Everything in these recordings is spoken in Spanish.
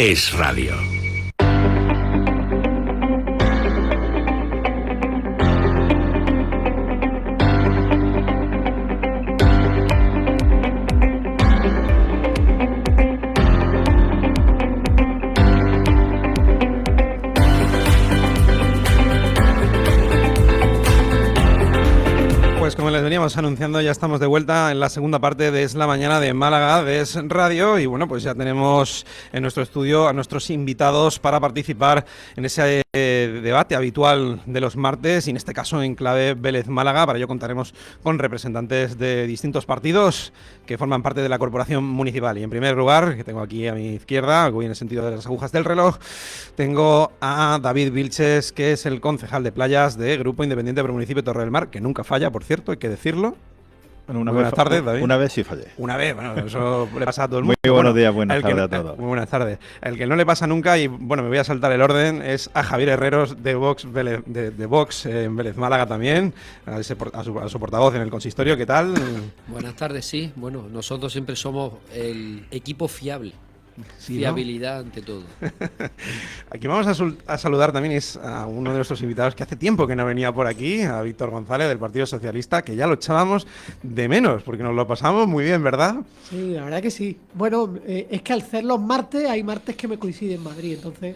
Es radio. Pues como les veníamos anunciando, ya estamos de vuelta en la segunda parte de Es la Mañana de Málaga de Es Radio, y bueno, pues ya tenemos en nuestro estudio a nuestros invitados para participar en ese debate habitual de los martes, y en este caso en clave Vélez-Málaga. Para ello contaremos con representantes de distintos partidos que forman parte de la corporación municipal. Y en primer lugar, que tengo aquí a mi izquierda, voy en el sentido de las agujas del reloj, tengo a David Vilches, que es el concejal de playas de Grupo Independiente por el municipio de Torre del Mar, que nunca falla, por cierto, hay que decirlo. Bueno, buenas tardes, David. Una vez sí fallé. Una vez, bueno, eso le pasa a todo el mundo. Muy buenos días, buenas tardes a todos. Muy buenas tardes. El que no le pasa nunca, y bueno, me voy a saltar el orden, es a Javier Herreros de Vox, de Vox en Vélez Málaga también, a su portavoz en el consistorio. ¿Qué tal? Buenas tardes, sí. Bueno, nosotros siempre somos el equipo fiable. Sí, fiabilidad, ¿no? Ante todo. Aquí vamos a saludar también a uno de nuestros invitados que hace tiempo que no venía por aquí, a Víctor González del Partido Socialista, que ya lo echábamos de menos, porque nos lo pasamos muy bien, ¿verdad? Sí, la verdad que sí. Bueno, es que al ser los martes, hay martes que me coinciden en Madrid, entonces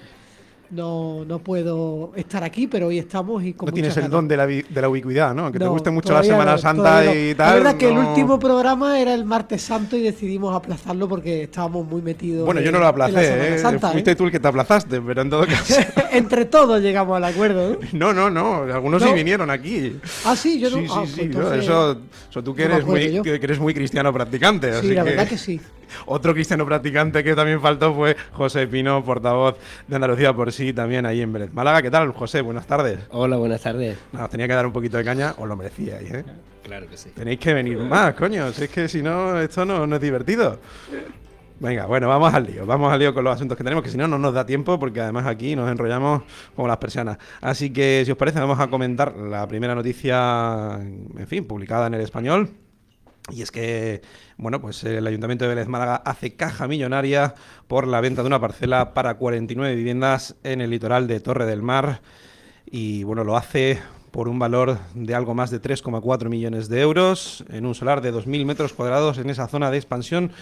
no puedo estar aquí, pero hoy estamos y con no muchas tienes el ganas. don de la ubicuidad, ¿no? Que te guste mucho la todavía Semana Santa no. y tal. La verdad que el último programa era el martes santo y decidimos aplazarlo porque estábamos muy metidos. Bueno, yo no lo aplacé, fuiste tú el que te aplazaste, pero en todo caso. Entre todos llegamos al acuerdo, ¿no? No, algunos sí vinieron aquí. Ah, sí, yo no. Sí, pues entonces... eso tú que eres muy cristiano practicante. Sí, así la verdad que sí. Otro cristiano practicante que también faltó fue José Pino, portavoz de Andalucía por sí, también ahí en Vélez Málaga. ¿Qué tal, José? Buenas tardes. Hola, buenas tardes. Os tenía que dar un poquito de caña, os lo merecíais, ¿eh? Claro que sí. Tenéis que venir más, coño. Si es que si no, esto no es divertido. Venga, bueno, vamos al lío con los asuntos que tenemos, que si no nos da tiempo, porque además aquí nos enrollamos como las persianas. Así que, si os parece, vamos a comentar la primera noticia, en fin, publicada en El Español. Y es que, bueno, pues el Ayuntamiento de Vélez Málaga hace caja millonaria por la venta de una parcela para 49 viviendas en el litoral de Torre del Mar. Y bueno, lo hace por un valor de algo más de 3,4 millones de euros en un solar de 2.000 metros cuadrados en esa zona de expansión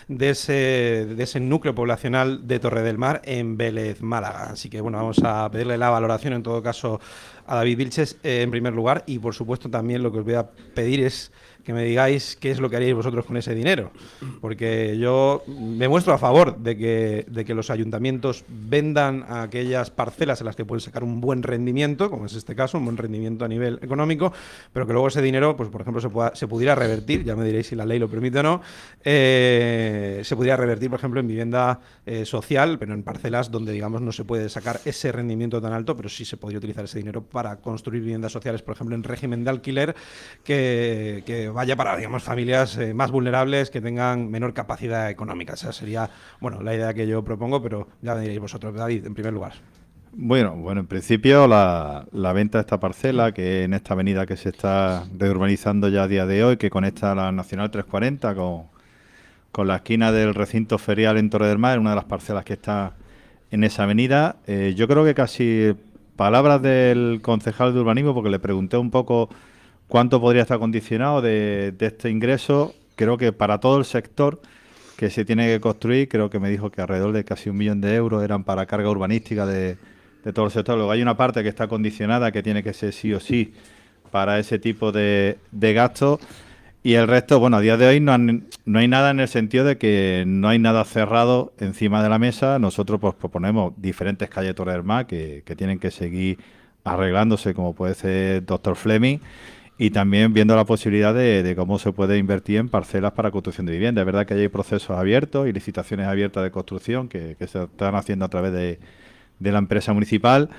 de ese núcleo poblacional de Torre del Mar en Vélez Málaga. Así que bueno, vamos a pedirle la valoración en todo caso a David Vilches en primer lugar, y por supuesto también lo que os voy a pedir es que me digáis qué es lo que haríais vosotros con ese dinero, porque yo me muestro a favor de que los ayuntamientos vendan aquellas parcelas en las que pueden sacar un buen rendimiento, como es este caso, un buen rendimiento a nivel económico, pero que luego ese dinero, pues por ejemplo, se pudiera revertir, ya me diréis si la ley lo permite o no, se pudiera revertir, por ejemplo, en vivienda social, pero en parcelas donde, digamos, no se puede sacar ese rendimiento tan alto, pero sí se podría utilizar ese dinero para construir viviendas sociales, por ejemplo, en régimen de alquiler, que vaya para, digamos, familias más vulnerables que tengan menor capacidad económica. Esa sería, bueno, la idea que yo propongo, pero ya me diréis vosotros, David, en primer lugar. Bueno, en principio la venta de esta parcela, que en esta avenida que se está reurbanizando ya a día de hoy, que conecta la Nacional 340 con la esquina del recinto ferial en Torre del Mar, una de las parcelas que está en esa avenida. Yo creo que casi palabras del concejal de urbanismo, porque le pregunté un poco cuánto podría estar condicionado de este ingreso. Creo que para todo el sector que se tiene que construir, creo que me dijo que alrededor de casi 1 millón de euros eran para carga urbanística de todo el sector. Luego hay una parte que está condicionada, que tiene que ser sí o sí para ese tipo de gastos. Y el resto, bueno, a día de hoy no hay nada, en el sentido de que no hay nada cerrado encima de la mesa. Nosotros pues proponemos diferentes calles Torre del Mar que tienen que seguir arreglándose, como puede ser Dr. Fleming, y también viendo la posibilidad de cómo se puede invertir en parcelas para construcción de vivienda. Es verdad que hay procesos abiertos y licitaciones abiertas de construcción que se están haciendo a través de la empresa municipal,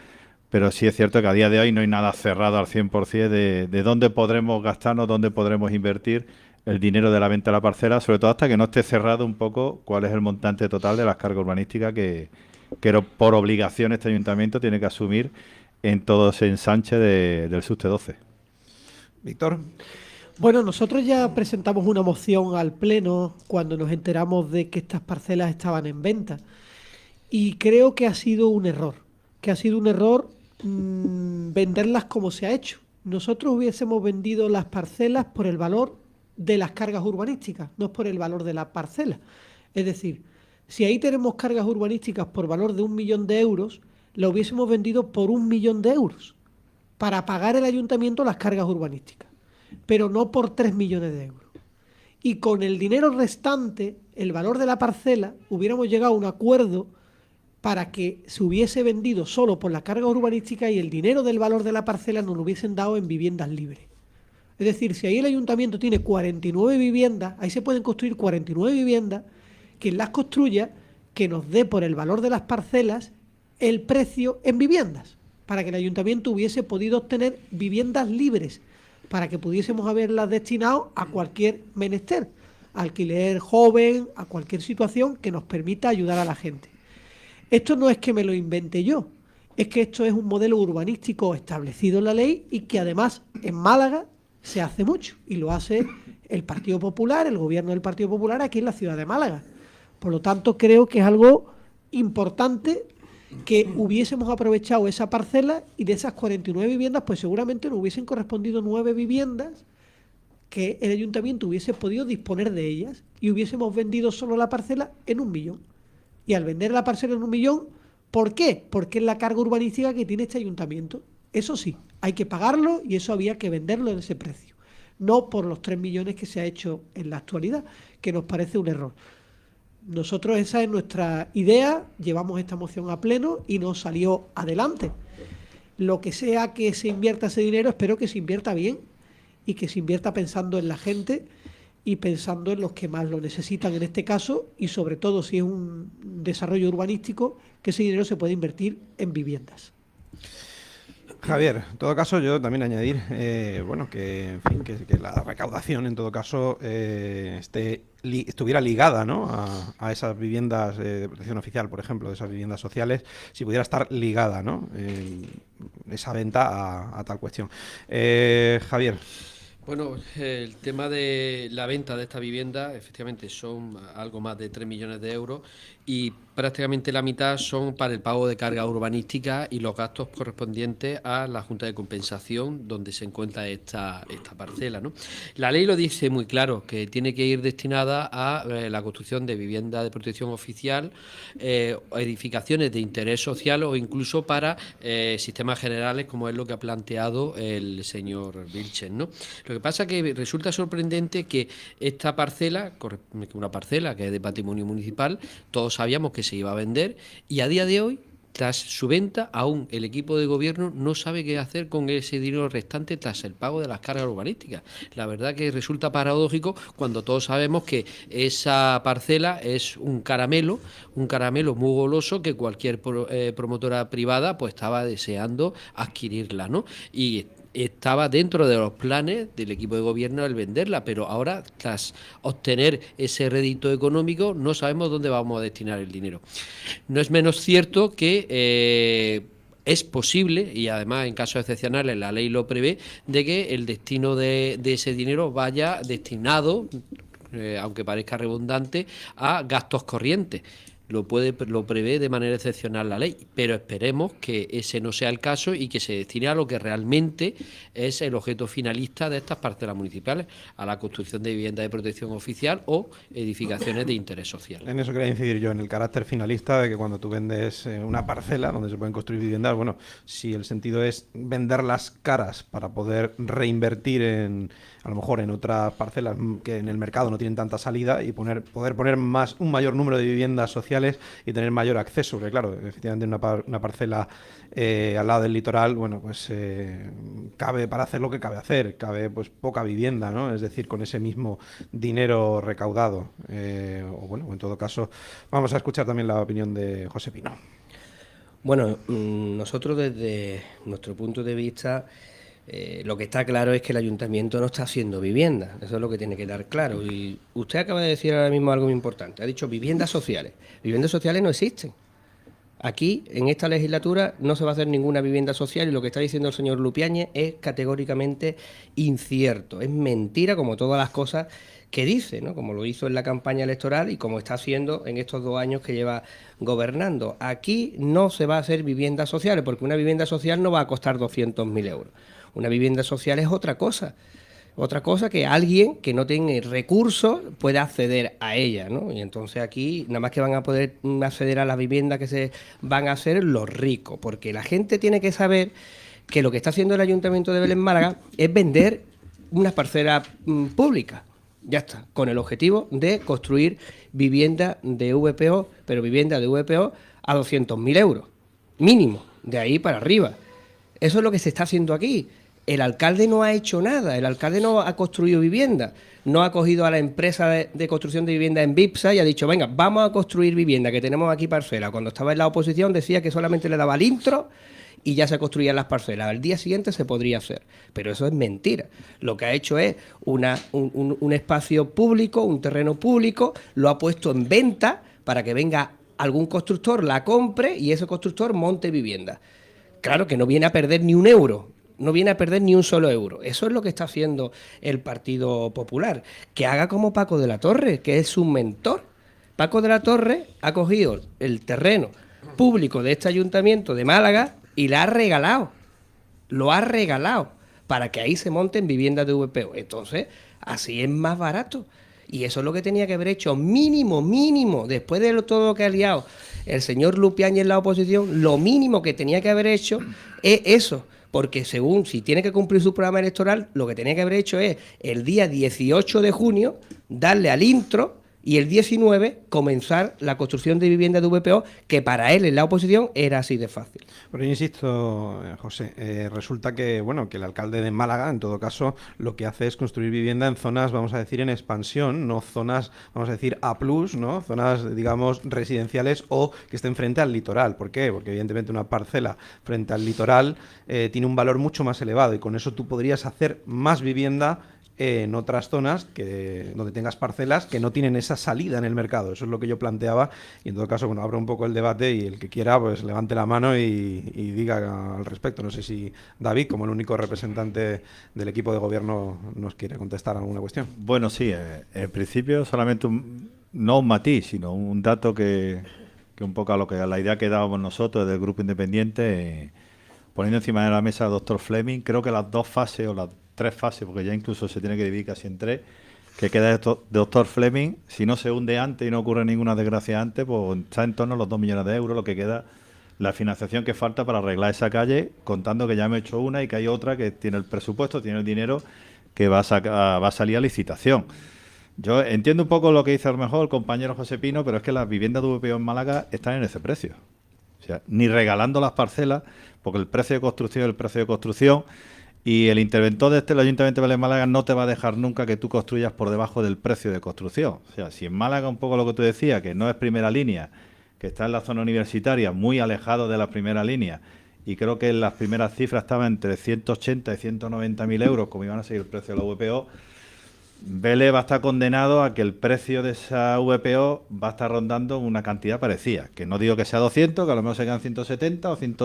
pero sí es cierto que a día de hoy no hay nada cerrado al 100% de dónde podremos gastarnos, dónde podremos invertir el dinero de la venta de la parcela, sobre todo hasta que no esté cerrado un poco cuál es el montante total de las cargas urbanísticas que por obligación este ayuntamiento tiene que asumir en todo ese ensanche del SUSTE 12. Víctor. Bueno, nosotros ya presentamos una moción al Pleno cuando nos enteramos de que estas parcelas estaban en venta. Y creo que ha sido un error, venderlas como se ha hecho. Nosotros hubiésemos vendido las parcelas por el valor de las cargas urbanísticas, no por el valor de la parcela. Es decir, si ahí tenemos cargas urbanísticas por valor de 1 millón de euros, la hubiésemos vendido por 1 millón de euros para pagar el ayuntamiento las cargas urbanísticas, pero no por 3 millones de euros. Y con el dinero restante, el valor de la parcela, hubiéramos llegado a un acuerdo para que se hubiese vendido solo por la carga urbanística y el dinero del valor de la parcela nos lo hubiesen dado en viviendas libres. Es decir, si ahí el ayuntamiento tiene 49 viviendas, ahí se pueden construir 49 viviendas, quien las construya, que nos dé por el valor de las parcelas el precio en viviendas, para que el ayuntamiento hubiese podido obtener viviendas libres, para que pudiésemos haberlas destinado a cualquier menester, alquiler joven, a cualquier situación que nos permita ayudar a la gente. Esto no es que me lo invente yo, es que esto es un modelo urbanístico establecido en la ley y que además en Málaga se hace mucho y lo hace el Partido Popular, el gobierno del Partido Popular aquí en la ciudad de Málaga. Por lo tanto, creo que es algo importante que hubiésemos aprovechado esa parcela y de esas 49 viviendas, pues seguramente nos hubiesen correspondido 9 viviendas que el ayuntamiento hubiese podido disponer de ellas y hubiésemos vendido solo la parcela en 1 millón. Y al vender la parcela en 1 millón, ¿por qué? Porque es la carga urbanística que tiene este ayuntamiento. Eso sí, hay que pagarlo y eso había que venderlo en ese precio. No por los 3 millones que se ha hecho en la actualidad, que nos parece un error. Nosotros esa es nuestra idea, llevamos esta moción a pleno y nos salió adelante. Lo que sea que se invierta ese dinero, espero que se invierta bien y que se invierta pensando en la gente y pensando en los que más lo necesitan en este caso y sobre todo si es un desarrollo urbanístico, que ese dinero se puede invertir en viviendas. Javier, en todo caso, yo también añadir, bueno, que, en fin, que la recaudación, en todo caso, estuviera ligada, ¿no?, a esas viviendas de protección oficial, por ejemplo, de esas viviendas sociales, si pudiera estar ligada, ¿no?, esa venta a tal cuestión. Javier. Bueno, el tema de la venta de esta vivienda, efectivamente, son algo más de 3 millones de euros y prácticamente la mitad son para el pago de carga urbanística y los gastos correspondientes a la Junta de Compensación donde se encuentra esta parcela, ¿no? La ley lo dice muy claro, que tiene que ir destinada a la construcción de vivienda de protección oficial, edificaciones de interés social o incluso para sistemas generales, como es lo que ha planteado el señor Vilchen, ¿no? Lo que pasa es que resulta sorprendente que esta parcela, una parcela que es de patrimonio municipal, todos sabíamos que se iba a vender y a día de hoy, tras su venta, aún el equipo de gobierno no sabe qué hacer con ese dinero restante tras el pago de las cargas urbanísticas. La verdad que resulta paradójico cuando todos sabemos que esa parcela es un caramelo muy goloso que cualquier promotora privada pues estaba deseando adquirirla, ¿no? Y estaba dentro de los planes del equipo de gobierno el venderla, pero ahora, tras obtener ese rédito económico, no sabemos dónde vamos a destinar el dinero. No es menos cierto que es posible, y además en casos excepcionales la ley lo prevé, de que el destino de ese dinero vaya destinado, aunque parezca redundante, a gastos corrientes. Lo prevé de manera excepcional la ley, pero esperemos que ese no sea el caso y que se destine a lo que realmente es el objeto finalista de estas parcelas municipales, a la construcción de viviendas de protección oficial o edificaciones de interés social. En eso quería incidir yo, en el carácter finalista de que cuando tú vendes una parcela donde se pueden construir viviendas, bueno, si el sentido es venderlas caras para poder reinvertir a lo mejor en otras parcelas que en el mercado no tienen tanta salida y poder poner un mayor número de viviendas sociales y tener mayor acceso, porque claro, efectivamente una parcela al lado del litoral, bueno, pues cabe para hacer lo que cabe hacer, cabe pues poca vivienda, ¿no? Es decir, con ese mismo dinero recaudado. O bueno, en todo caso, vamos a escuchar también la opinión de José Pino. Bueno, nosotros desde nuestro punto de vista, lo que está claro es que el ayuntamiento no está haciendo vivienda, eso es lo que tiene que dar claro. Y usted acaba de decir ahora mismo algo muy importante, ha dicho viviendas sociales. Viviendas sociales no existen. Aquí, en esta legislatura, no se va a hacer ninguna vivienda social y lo que está diciendo el señor Lupiáñez es categóricamente incierto. Es mentira, como todas las cosas que dice, ¿no? Como lo hizo en la campaña electoral y como está haciendo en estos 2 años que lleva gobernando. Aquí no se va a hacer viviendas sociales, porque una vivienda social no va a costar 200.000 euros. Una vivienda social es otra cosa. Otra cosa que alguien que no tiene recursos pueda acceder a ella, ¿no? Y entonces aquí nada más que van a poder acceder a las viviendas que se van a hacer los ricos, porque la gente tiene que saber que lo que está haciendo el Ayuntamiento de Vélez Málaga es vender unas parcelas públicas. Ya está, con el objetivo de construir viviendas de VPO, pero viviendas de VPO a 200.000 euros, mínimo, de ahí para arriba. Eso es lo que se está haciendo aquí. El alcalde no ha hecho nada, el alcalde no ha construido vivienda, no ha cogido a la empresa de construcción de vivienda en Vipsa y ha dicho, venga, vamos a construir vivienda, que tenemos aquí parcela. Cuando estaba en la oposición decía que solamente le daba el intro y ya se construían las parcelas. Al día siguiente se podría hacer, pero eso es mentira. Lo que ha hecho es un espacio público, un terreno público, lo ha puesto en venta para que venga algún constructor, la compre y ese constructor monte vivienda. Claro que no viene a perder ni un euro. No viene a perder ni un solo euro. Eso es lo que está haciendo el Partido Popular. Que haga como Paco de la Torre, que es su mentor. Paco de la Torre ha cogido el terreno público de este ayuntamiento de Málaga y lo ha regalado para que ahí se monten viviendas de VPO. Entonces, así es más barato. Y eso es lo que tenía que haber hecho mínimo, después de todo lo que ha liado el señor Lupiáñez en la oposición, lo mínimo que tenía que haber hecho es eso. Porque según, si tiene que cumplir su programa electoral, lo que tenía que haber hecho es el día 18 de junio darle al intro y el 19 comenzar la construcción de viviendas de VPO, que para él en la oposición era así de fácil. Pero yo insisto, José, resulta que, bueno, que el alcalde de Málaga, en todo caso, lo que hace es construir vivienda en zonas, vamos a decir, en expansión, no zonas, vamos a decir, A+, ¿no? Zonas, digamos, residenciales o que estén frente al litoral. ¿Por qué? Porque evidentemente una parcela frente al litoral tiene un valor mucho más elevado y con eso tú podrías hacer más vivienda en otras zonas donde tengas parcelas que no tienen esa salida en el mercado. Eso es lo que yo planteaba y en todo caso, bueno, abro un poco el debate y el que quiera pues levante la mano y diga al respecto. No sé si David, como el único representante del equipo de gobierno, nos quiere contestar alguna cuestión. Bueno, sí, en principio solamente no un matiz, sino un dato que un poco a la idea que dábamos nosotros del Grupo Independiente, poniendo encima de la mesa al doctor Fleming. Creo que las 2 fases o las 3 fases, porque ya incluso se tiene que dividir casi en 3, que queda de doctor Fleming, si no se hunde antes y no ocurre ninguna desgracia antes, pues está en torno a los 2 millones de euros, lo que queda, la financiación que falta para arreglar esa calle, contando que ya hemos hecho una y que hay otra que tiene el presupuesto, tiene el dinero, que va a salir a licitación. Yo entiendo un poco lo que dice a lo mejor el compañero José Pino, pero es que las viviendas de VPO en Málaga están en ese precio. O sea, ni regalando las parcelas, porque el precio de construcción es el precio de construcción. Y el interventor del Ayuntamiento de Vélez Málaga no te va a dejar nunca que tú construyas por debajo del precio de construcción. O sea, si en Málaga, un poco lo que tú decías, que no es primera línea, que está en la zona universitaria, muy alejado de la primera línea, y creo que las primeras cifras estaban entre 180 y 190.000 euros, como iban a seguir el precio de la VPO, Vélez va a estar condenado a que el precio de esa VPO va a estar rondando una cantidad parecida. Que no digo que sea 200, que a lo mejor se quedan 170 o 100...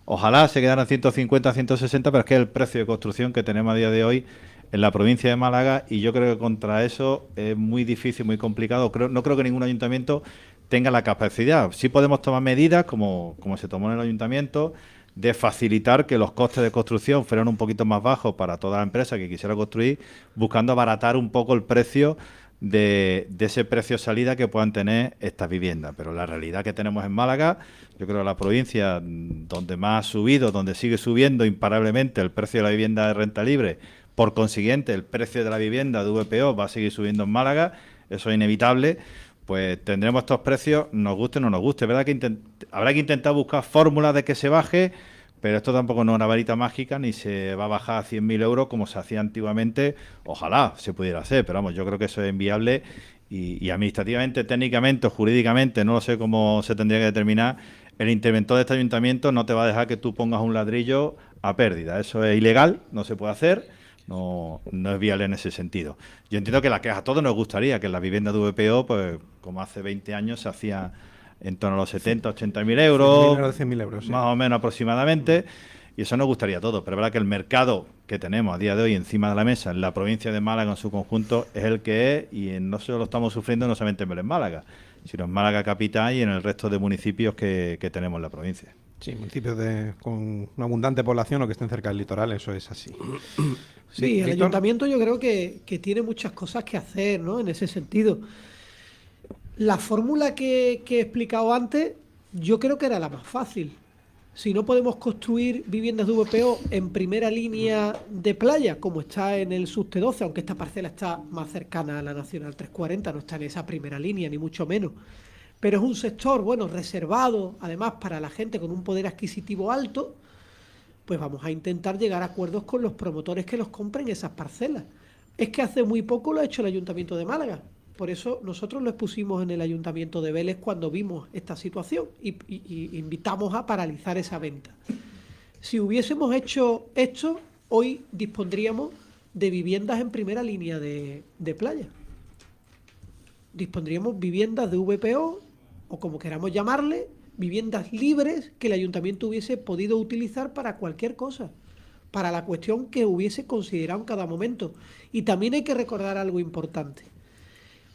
Ojalá se quedaran 150, 160, pero es que es el precio de construcción que tenemos a día de hoy en la provincia de Málaga y yo creo que contra eso es muy difícil, muy complicado. No creo que ningún ayuntamiento tenga la capacidad. Sí podemos tomar medidas, como se tomó en el ayuntamiento, de facilitar que los costes de construcción fueran un poquito más bajos para toda la empresa que quisiera construir, buscando abaratar un poco el precio de ese precio salida que puedan tener estas viviendas. Pero la realidad que tenemos en Málaga, yo creo que la provincia donde más ha subido, donde sigue subiendo imparablemente el precio de la vivienda de renta libre, por consiguiente el precio de la vivienda de VPO va a seguir subiendo en Málaga, eso es inevitable, pues tendremos estos precios, nos guste o no nos guste. Es verdad que habrá que intentar buscar fórmulas de que se baje, pero esto tampoco no es una varita mágica, ni se va a bajar a 100.000 euros como se hacía antiguamente. Ojalá se pudiera hacer, pero vamos, yo creo que eso es inviable y administrativamente, técnicamente o jurídicamente, no lo sé cómo se tendría que determinar, el interventor de este ayuntamiento no te va a dejar que tú pongas un ladrillo a pérdida. Eso es ilegal, no se puede hacer, no es viable en ese sentido. Yo entiendo que a todos nos gustaría que las viviendas de VPO, pues como hace 20 años se hacía en torno a los 70, 80.000 euros, 100.000 euros, sí. Más o menos aproximadamente, Y eso nos gustaría a todos, pero es verdad que el mercado que tenemos a día de hoy encima de la mesa en la provincia de Málaga en su conjunto es el que es, y no solo lo estamos sufriendo no solamente en Málaga, sino en Málaga capital y en el resto de municipios que tenemos en la provincia. Sí, municipios con una abundante población o que estén cerca del litoral, eso es así. Sí, el Víctor. ayuntamiento yo creo que tiene muchas cosas que hacer, ¿no? En ese sentido. La fórmula que he explicado antes, yo creo que era la más fácil. Si no podemos construir viviendas de VPO en primera línea de playa, como está en el subte 12, aunque esta parcela está más cercana a la Nacional 340, no está en esa primera línea, ni mucho menos. Pero es un sector, bueno, reservado, además, para la gente con un poder adquisitivo alto, pues vamos a intentar llegar a acuerdos con los promotores que los compren esas parcelas. Es que hace muy poco lo ha hecho el Ayuntamiento de Málaga. Por eso nosotros lo expusimos en el Ayuntamiento de Vélez cuando vimos esta situación y invitamos a paralizar esa venta. Si hubiésemos hecho esto, hoy dispondríamos de viviendas en primera línea de playa. Dispondríamos viviendas de VPO, o como queramos llamarle, viviendas libres que el ayuntamiento hubiese podido utilizar para cualquier cosa, para la cuestión que hubiese considerado en cada momento. Y también hay que recordar algo importante.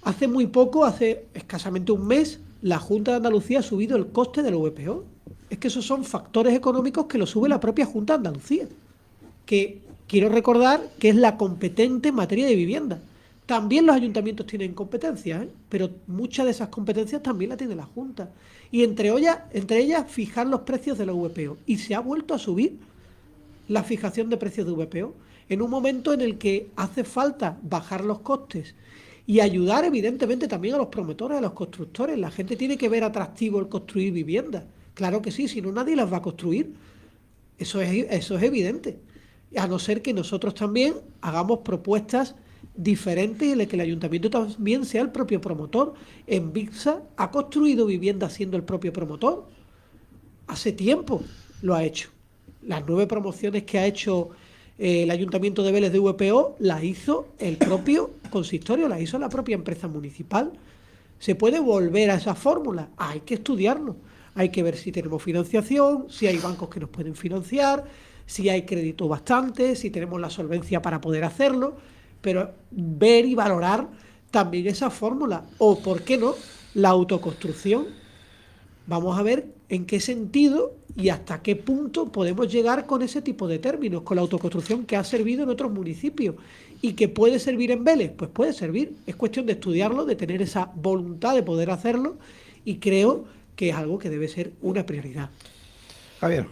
Hace muy poco, hace escasamente un mes, la Junta de Andalucía ha subido el coste del VPO. Es que esos son factores económicos que lo sube la propia Junta de Andalucía, que quiero recordar que es la competente en materia de vivienda. También los ayuntamientos tienen competencias, pero muchas de esas competencias también las tiene la Junta. Y entre ellas fijar los precios de los VPO. Y se ha vuelto a subir la fijación de precios de VPO en un momento en el que hace falta bajar los costes y ayudar evidentemente también a los promotores, a los constructores. La gente tiene que ver atractivo el construir viviendas. Claro que sí, si no nadie las va a construir. Eso es evidente. A no ser que nosotros también hagamos propuestas diferentes en las que el ayuntamiento también sea el propio promotor. En Vixa ha construido viviendas siendo el propio promotor. Hace tiempo lo ha hecho. Las 9 promociones que ha hecho el Ayuntamiento de Vélez de VPO las hizo el propio consistorio, las hizo la propia empresa municipal. ¿Se puede volver a esa fórmula? Hay que estudiarlo. Hay que ver si tenemos financiación, si hay bancos que nos pueden financiar, si hay crédito bastante, si tenemos la solvencia para poder hacerlo, pero ver y valorar también esa fórmula. O, ¿por qué no?, la autoconstrucción. Vamos a ver en qué sentido y hasta qué punto podemos llegar con ese tipo de términos, con la autoconstrucción que ha servido en otros municipios y que puede servir en Vélez. Pues puede servir, es cuestión de estudiarlo, de tener esa voluntad de poder hacerlo, y creo que es algo que debe ser una prioridad. Javier,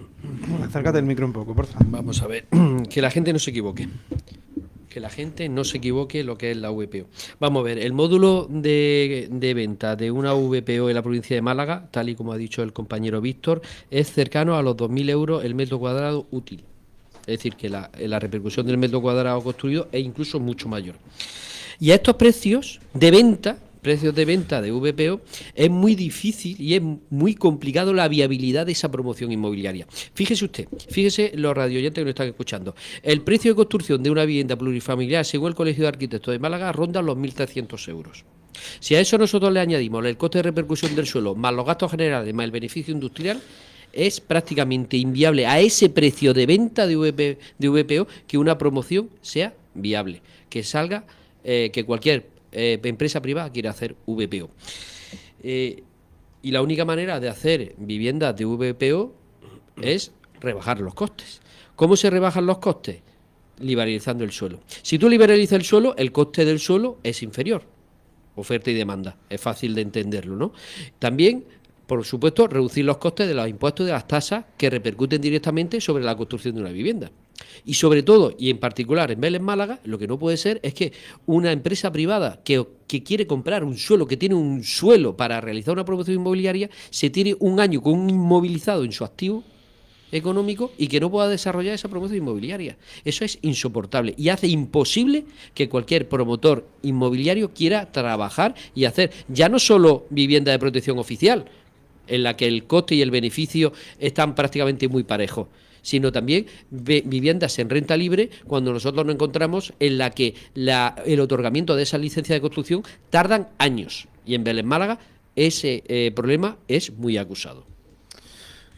acércate el micro un poco, por favor. Vamos a ver, que la gente no se equivoque. Que la gente no se equivoque lo que es la VPO. Vamos a ver, el módulo de venta de una VPO en la provincia de Málaga, tal y como ha dicho el compañero Víctor, es cercano a los 2.000 euros el metro cuadrado útil. Es decir, que la repercusión del metro cuadrado construido es incluso mucho mayor. Y a estos precios de venta de VPO, es muy difícil y es muy complicado la viabilidad de esa promoción inmobiliaria. Fíjese los radioyentes que nos están escuchando. El precio de construcción de una vivienda plurifamiliar, según el Colegio de Arquitectos de Málaga, ronda los 1.300 euros. Si a eso nosotros le añadimos el coste de repercusión del suelo, más los gastos generales, más el beneficio industrial, es prácticamente inviable a ese precio de venta de VPO que una promoción sea viable, que salga, que cualquier empresa privada quiere hacer VPO. Y la única manera de hacer viviendas de VPO es rebajar los costes. ¿Cómo se rebajan los costes? Liberalizando el suelo. Si tú liberalizas el suelo, el coste del suelo es inferior. Oferta y demanda. Es fácil de entenderlo, ¿no? También, por supuesto, reducir los costes de los impuestos y de las tasas que repercuten directamente sobre la construcción de una vivienda. Y sobre todo, y en particular en Vélez, Málaga, lo que no puede ser es que una empresa privada que quiere comprar un suelo, que tiene un suelo para realizar una promoción inmobiliaria, se tire un año con un inmovilizado en su activo económico y que no pueda desarrollar esa promoción inmobiliaria. Eso es insoportable y hace imposible que cualquier promotor inmobiliario quiera trabajar y hacer ya no solo vivienda de protección oficial, en la que el coste y el beneficio están prácticamente muy parejos, sino también viviendas en renta libre, cuando nosotros nos encontramos en la que el otorgamiento de esa licencia de construcción tardan años. Y en Vélez, Málaga, ese problema es muy acusado.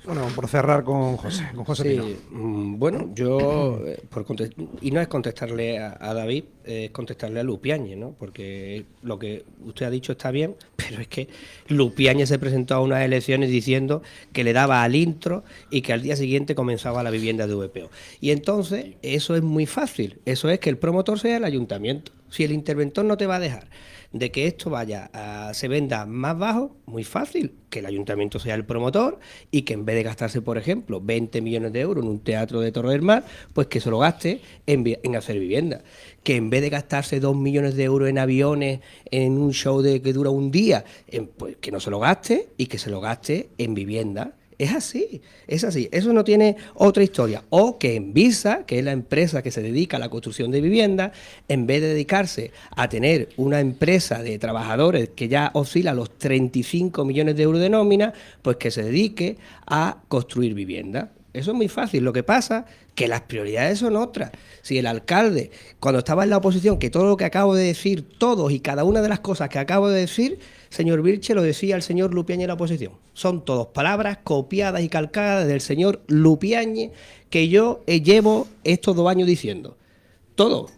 Bueno, por cerrar con José Pino. Sí, bueno, yo, y no es contestarle a David, es contestarle a Lupiáñez, ¿no? Porque lo que usted ha dicho está bien, pero es que Lupiáñez se presentó a unas elecciones diciendo que le daba al intro y que al día siguiente comenzaba la vivienda de VPO. Y entonces, eso es muy fácil, eso es que el promotor sea el ayuntamiento. Si el interventor no te va a dejar de que esto se venda más bajo, muy fácil, que el ayuntamiento sea el promotor y que en vez de gastarse, por ejemplo, 20 millones de euros en un teatro de Torre del Mar, pues que se lo gaste en hacer vivienda. Que en vez de gastarse 2 millones de euros en aviones, en un show que dura un día, pues que no se lo gaste y que se lo gaste en vivienda. Es así, eso no tiene otra historia. O que Envisa, que es la empresa que se dedica a la construcción de viviendas, en vez de dedicarse a tener una empresa de trabajadores que ya oscila los 35 millones de euros de nómina, pues que se dedique a construir viviendas. Eso es muy fácil. Lo que pasa que las prioridades son otras. Si el alcalde, cuando estaba en la oposición, que todo lo que acabo de decir, todos y cada una de las cosas que acabo de decir, señor Vilche, lo decía el señor Lupiáñez en la oposición. Son todas palabras copiadas y calcadas del señor Lupiáñez que yo llevo estos 2 años diciendo. Todo.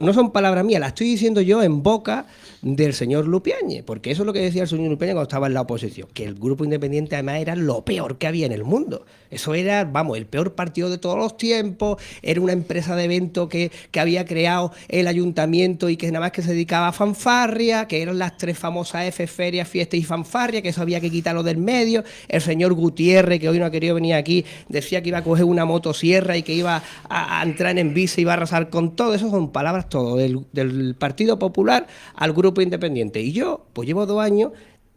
No son palabras mías, las estoy diciendo yo en boca del señor Lupiáñez, porque eso es lo que decía el señor Lupiáñez cuando estaba en la oposición, que el Grupo Independiente además era lo peor que había en el mundo. Eso era, vamos, el peor partido de todos los tiempos, era una empresa de evento que había creado el ayuntamiento y que nada más que se dedicaba a fanfarria, que eran las 3 famosas F, feria, fiesta y fanfarria, que eso había que quitarlo del medio. El señor Gutiérrez, que hoy no ha querido venir aquí, decía que iba a coger una motosierra y que iba a entrar en Envisa y iba a arrasar con todo. Eso son palabras todo, del Partido Popular al Grupo Independiente. Y yo, pues llevo 2 años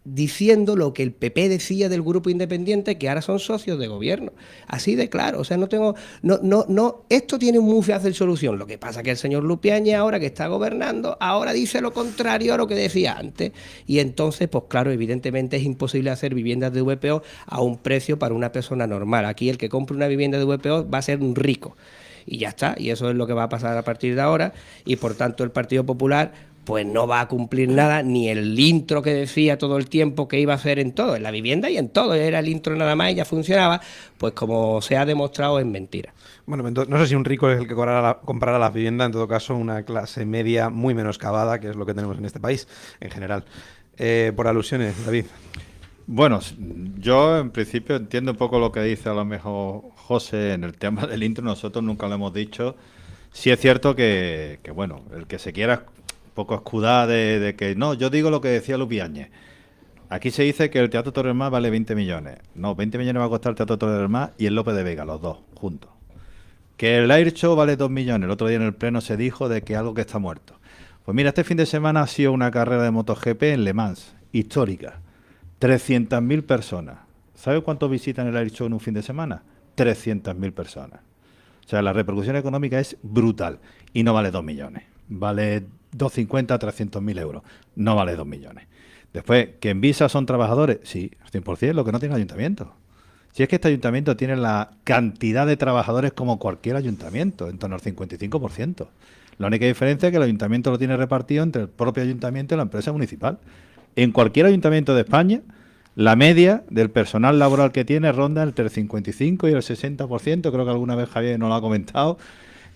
diciendo lo que el PP decía del Grupo Independiente, que ahora son socios de gobierno. Así de claro. O sea, esto tiene muy fácil solución. Lo que pasa es que el señor Lupiáñez, ahora que está gobernando, ahora dice lo contrario a lo que decía antes. Y entonces, pues claro, evidentemente es imposible hacer viviendas de VPO a un precio para una persona normal. Aquí el que compre una vivienda de VPO va a ser un rico. Y ya está, y eso es lo que va a pasar a partir de ahora, y por tanto el Partido Popular pues no va a cumplir nada, ni el intro que decía todo el tiempo que iba a hacer en todo, en la vivienda y en todo, era el intro nada más y ya funcionaba, pues como se ha demostrado es mentira. Bueno, no sé si un rico es el que comprará las viviendas, en todo caso una clase media muy menoscabada, que es lo que tenemos en este país en general. Por alusiones, David. Bueno, yo en principio entiendo un poco lo que dice a lo mejor José en el tema del intro, nosotros nunca lo hemos dicho. Sí es cierto que bueno, el que se quiera un poco escudar de que no, yo digo lo que decía Lupiáñez. Aquí se dice que el Teatro Torre del Mar vale 20 millones. No, 20 millones va a costar el Teatro Torre del Mar y el López de Vega, los dos, juntos. Que el Air Show vale 2 millones. El otro día en el pleno se dijo de que algo que está muerto. Pues mira, este fin de semana ha sido una carrera de MotoGP en Le Mans, histórica. 300.000 personas. ¿Sabe cuánto visitan el Air Show en un fin de semana? 300.000 personas. O sea, la repercusión económica es brutal. Y no vale 2 millones. Vale 250, 300.000 euros. No vale 2 millones. Después, ¿que en Visa son trabajadores? Sí, 100%, lo que no tiene el ayuntamiento. Si es que este ayuntamiento tiene la cantidad de trabajadores como cualquier ayuntamiento, en torno al 55%. La única diferencia es que el ayuntamiento lo tiene repartido entre el propio ayuntamiento y la empresa municipal. En cualquier ayuntamiento de España, la media del personal laboral que tiene ronda entre el 55 y el 60%. Creo que alguna vez Javier nos lo ha comentado.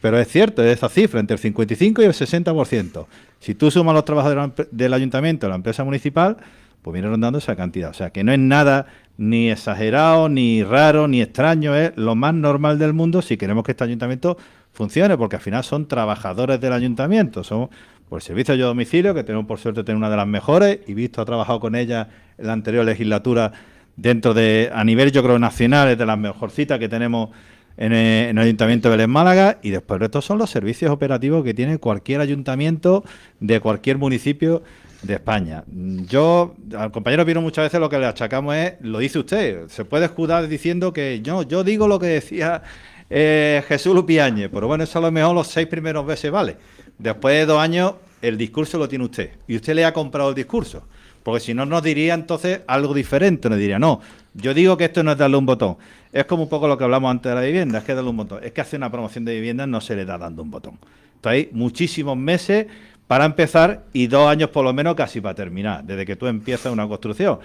Pero es cierto, es esa cifra, entre el 55 y el 60%. Si tú sumas los trabajadores del ayuntamiento a la empresa municipal, pues viene rondando esa cantidad. O sea, que no es nada ni exagerado, ni raro, ni extraño. Es lo más normal del mundo si queremos que este ayuntamiento funcione, porque al final son trabajadores del ayuntamiento. Son por el servicio de domicilio, que tenemos por suerte tener una de las mejores, y Visto ha trabajado con ella en la anterior legislatura dentro de, a nivel yo creo nacional, es de las mejorcitas que tenemos en el Ayuntamiento de Vélez Málaga, y después el resto son los servicios operativos que tiene cualquier ayuntamiento de cualquier municipio de España. Yo, al compañero Pino muchas veces lo que le achacamos es, lo dice usted, se puede escudar diciendo que yo digo lo que decía Jesús Lupiáñez, pero bueno, eso a lo mejor los 6 primeros veces vale. Después de 2 años, el discurso lo tiene usted, y usted le ha comprado el discurso, porque si no nos diría entonces algo diferente, nos diría, no, yo digo que esto no es darle un botón. Es como un poco lo que hablamos antes de la vivienda, es que darle un botón. Es que hacer una promoción de vivienda no se le da dando un botón. Entonces hay muchísimos meses para empezar y 2 años por lo menos casi para terminar, desde que tú empiezas una construcción.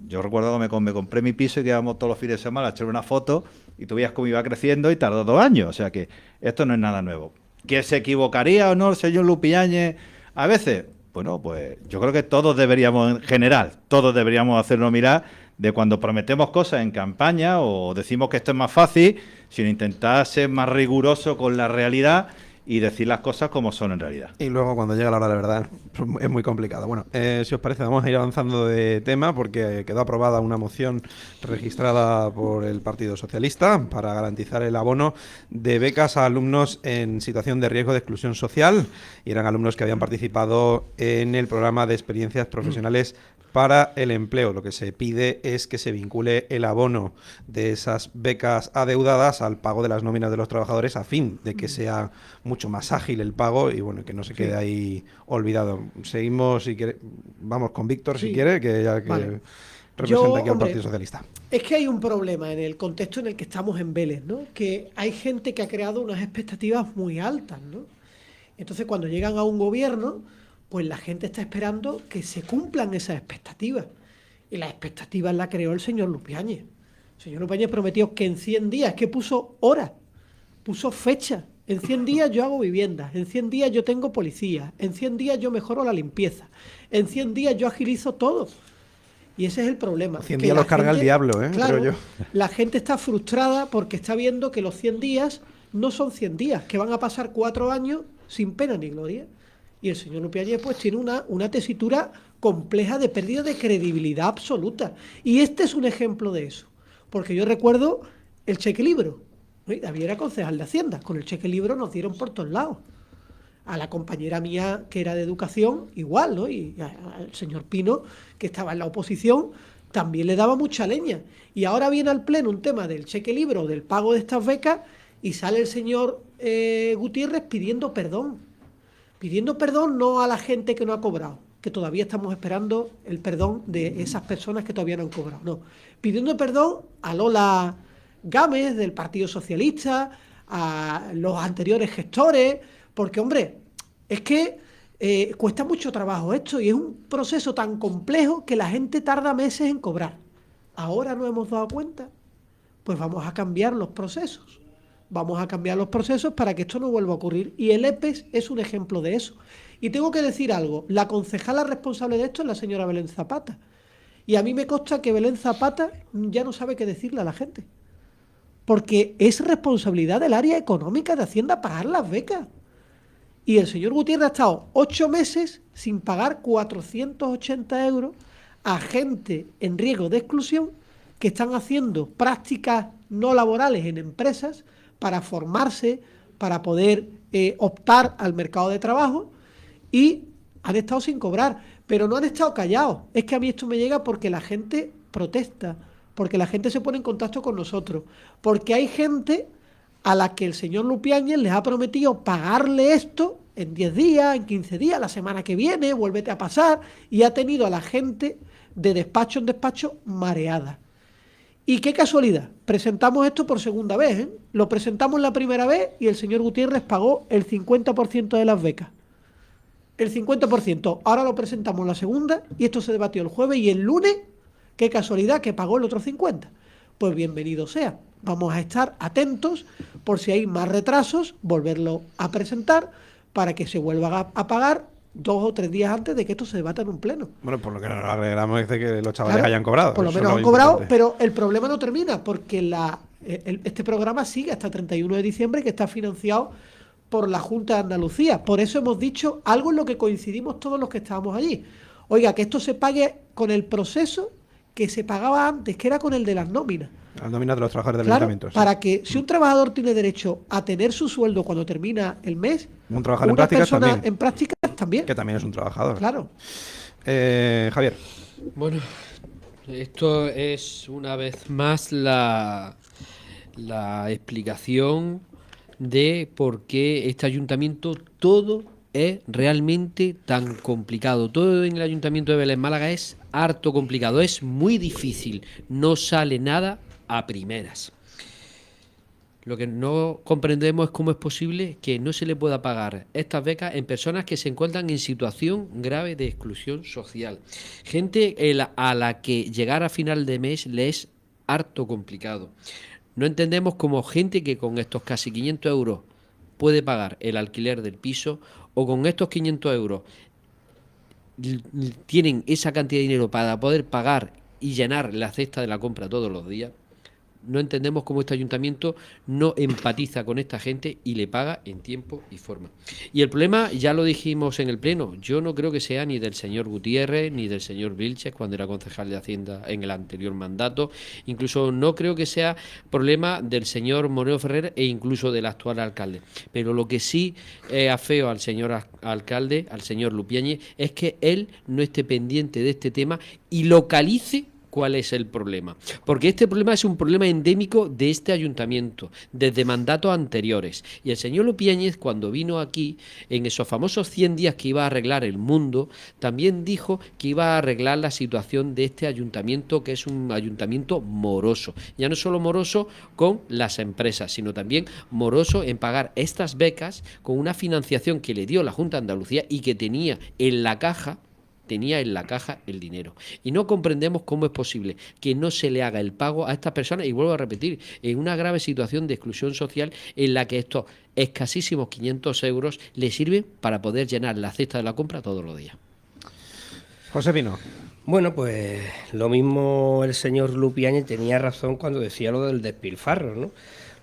Yo recuerdo que me compré mi piso y que íbamos todos los fines de semana a echar una foto y tú veías cómo iba creciendo y tardó 2 años. O sea que esto no es nada nuevo. ¿Que se equivocaría o no el señor Lupiáñez a veces? Bueno, pues yo creo que todos deberíamos, en general, todos deberíamos hacernos mirar de cuando prometemos cosas en campaña o decimos que esto es más fácil, sino intentar ser más riguroso con la realidad y decir las cosas como son en realidad. Y luego cuando llega la hora de verdad es muy complicado. Bueno, si os parece vamos a ir avanzando de tema porque quedó aprobada una moción registrada por el Partido Socialista para garantizar el abono de becas a alumnos en situación de riesgo de exclusión social y eran alumnos que habían participado en el programa de experiencias profesionales para el empleo. Lo que se pide es que se vincule el abono de esas becas adeudadas al pago de las nóminas de los trabajadores a fin de que sea mucho más ágil el pago y bueno, que no se quede ahí olvidado. Seguimos, si quiere, vamos con Víctor si quiere, que ya que Vale. representa aquí al Partido Socialista. Es que hay un problema en el contexto en el que estamos en Vélez, ¿no? Que hay gente que ha creado unas expectativas muy altas, ¿no? Entonces, cuando llegan a un gobierno, pues la gente está esperando que se cumplan esas expectativas. Y las expectativas las creó el señor Lupiáñez. El señor Lupiáñez prometió que en 100 días, que puso horas, puso fecha. En 100 días yo hago viviendas, en 100 días yo tengo policía, en 100 días yo mejoro la limpieza, en 100 días yo agilizo todo. Y ese es el problema. 100 que días la los carga el gente- diablo, Claro, creo yo. la gente está frustrada porque está viendo que los 100 días no son 100 días, que van a pasar 4 años sin pena ni gloria. Y el señor Lupiáñez pues tiene una tesitura compleja de pérdida de credibilidad absoluta. Y este es un ejemplo de eso. Porque yo recuerdo el cheque libro. David era concejal de Hacienda. Con el cheque libro nos dieron por todos lados. A la compañera mía que era de educación, igual, ¿no? Y al señor Pino, que estaba en la oposición, también le daba mucha leña. Y ahora viene al pleno un tema del cheque libro, del pago de estas becas, y sale el señor Gutiérrez pidiendo perdón. Pidiendo perdón no a la gente que no ha cobrado, que todavía estamos esperando el perdón de esas personas que todavía no han cobrado, no. Pidiendo perdón a Lola Gámez del Partido Socialista, a los anteriores gestores, porque, hombre, es que cuesta mucho trabajo esto y es un proceso tan complejo que la gente tarda meses en cobrar. Ahora no hemos dado cuenta, pues vamos a cambiar los procesos. Vamos a cambiar los procesos para que esto no vuelva a ocurrir. Y el EPES es un ejemplo de eso. Y tengo que decir algo. La concejala responsable de esto es la señora Belén Zapata. Y a mí me consta que Belén Zapata ya no sabe qué decirle a la gente. Porque es responsabilidad del área económica de Hacienda pagar las becas. Y el señor Gutiérrez ha estado 8 meses sin pagar 480 euros a gente en riesgo de exclusión que están haciendo prácticas no laborales en empresas para formarse, para poder optar al mercado de trabajo y han estado sin cobrar, pero no han estado callados. Es que a mí esto me llega porque la gente protesta, porque la gente se pone en contacto con nosotros, porque hay gente a la que el señor Lupiáñez les ha prometido pagarle esto en 10 días, en 15 días, la semana que viene, vuélvete a pasar, y ha tenido a la gente de despacho en despacho mareada. Y qué casualidad, presentamos esto por segunda vez, ¿eh? Lo presentamos la primera vez y el señor Gutiérrez pagó el 50% de las becas. El 50%. Ahora lo presentamos la segunda y esto se debatió el jueves y el lunes, qué casualidad, que pagó el otro 50%. Pues bienvenido sea. Vamos a estar atentos por si hay más retrasos, volverlo a presentar para que se vuelva a pagar 2 o 3 días antes de que esto se debata en un pleno. Bueno, por lo que nos alegramos es de que los chavales Claro, hayan cobrado. por lo Eso menos es han cobrado, importante. pero el problema no termina porque este programa sigue hasta el 31 de diciembre, que está financiado por la Junta de Andalucía. Por eso hemos dicho algo en lo que coincidimos todos los que estábamos allí. Oiga, que esto se pague con el proceso que se pagaba antes, que era con el de las nóminas. Las nóminas de los trabajadores del Claro, ayuntamiento. Sí. para que si un trabajador tiene derecho a tener su sueldo cuando termina el mes, Un trabajador en una prácticas persona también. en prácticas también. Que también es un trabajador. Claro. Javier. Bueno, esto es una vez más la explicación de por qué este ayuntamiento todo es realmente tan complicado. Todo en el ayuntamiento de Vélez Málaga es harto complicado, es muy difícil, no sale nada a primeras. Lo que no comprendemos es cómo es posible que no se le pueda pagar estas becas en personas que se encuentran en situación grave de exclusión social. Gente a la que llegar a final de mes le es harto complicado. No entendemos cómo gente que con estos casi 500 euros puede pagar el alquiler del piso, o con estos 500 euros tienen esa cantidad de dinero para poder pagar y llenar la cesta de la compra todos los días. No entendemos cómo este ayuntamiento no empatiza con esta gente y le paga en tiempo y forma. Y el problema, ya lo dijimos en el pleno, yo no creo que sea ni del señor Gutiérrez ni del señor Vilches cuando era concejal de Hacienda en el anterior mandato. Incluso no creo que sea problema del señor Moreno Ferrer e incluso del actual alcalde. Pero lo que sí afeo al señor alcalde, al señor Lupiáñez, es que él no esté pendiente de este tema y localice cuál es el problema. Porque este problema es un problema endémico de este ayuntamiento, desde mandatos anteriores. Y el señor Lupiáñez, cuando vino aquí, en esos famosos 100 días que iba a arreglar el mundo, también dijo que iba a arreglar la situación de este ayuntamiento, que es un ayuntamiento moroso. Ya no solo moroso con las empresas, sino también moroso en pagar estas becas con una financiación que le dio la Junta de Andalucía y que tenía en la caja el dinero. Y no comprendemos cómo es posible que no se le haga el pago a estas personas, y vuelvo a repetir, en una grave situación de exclusión social en la que estos escasísimos 500 euros le sirven para poder llenar la cesta de la compra todos los días. José Pino. Bueno, pues lo mismo el señor Lupiáñez tenía razón cuando decía lo del despilfarro, ¿no?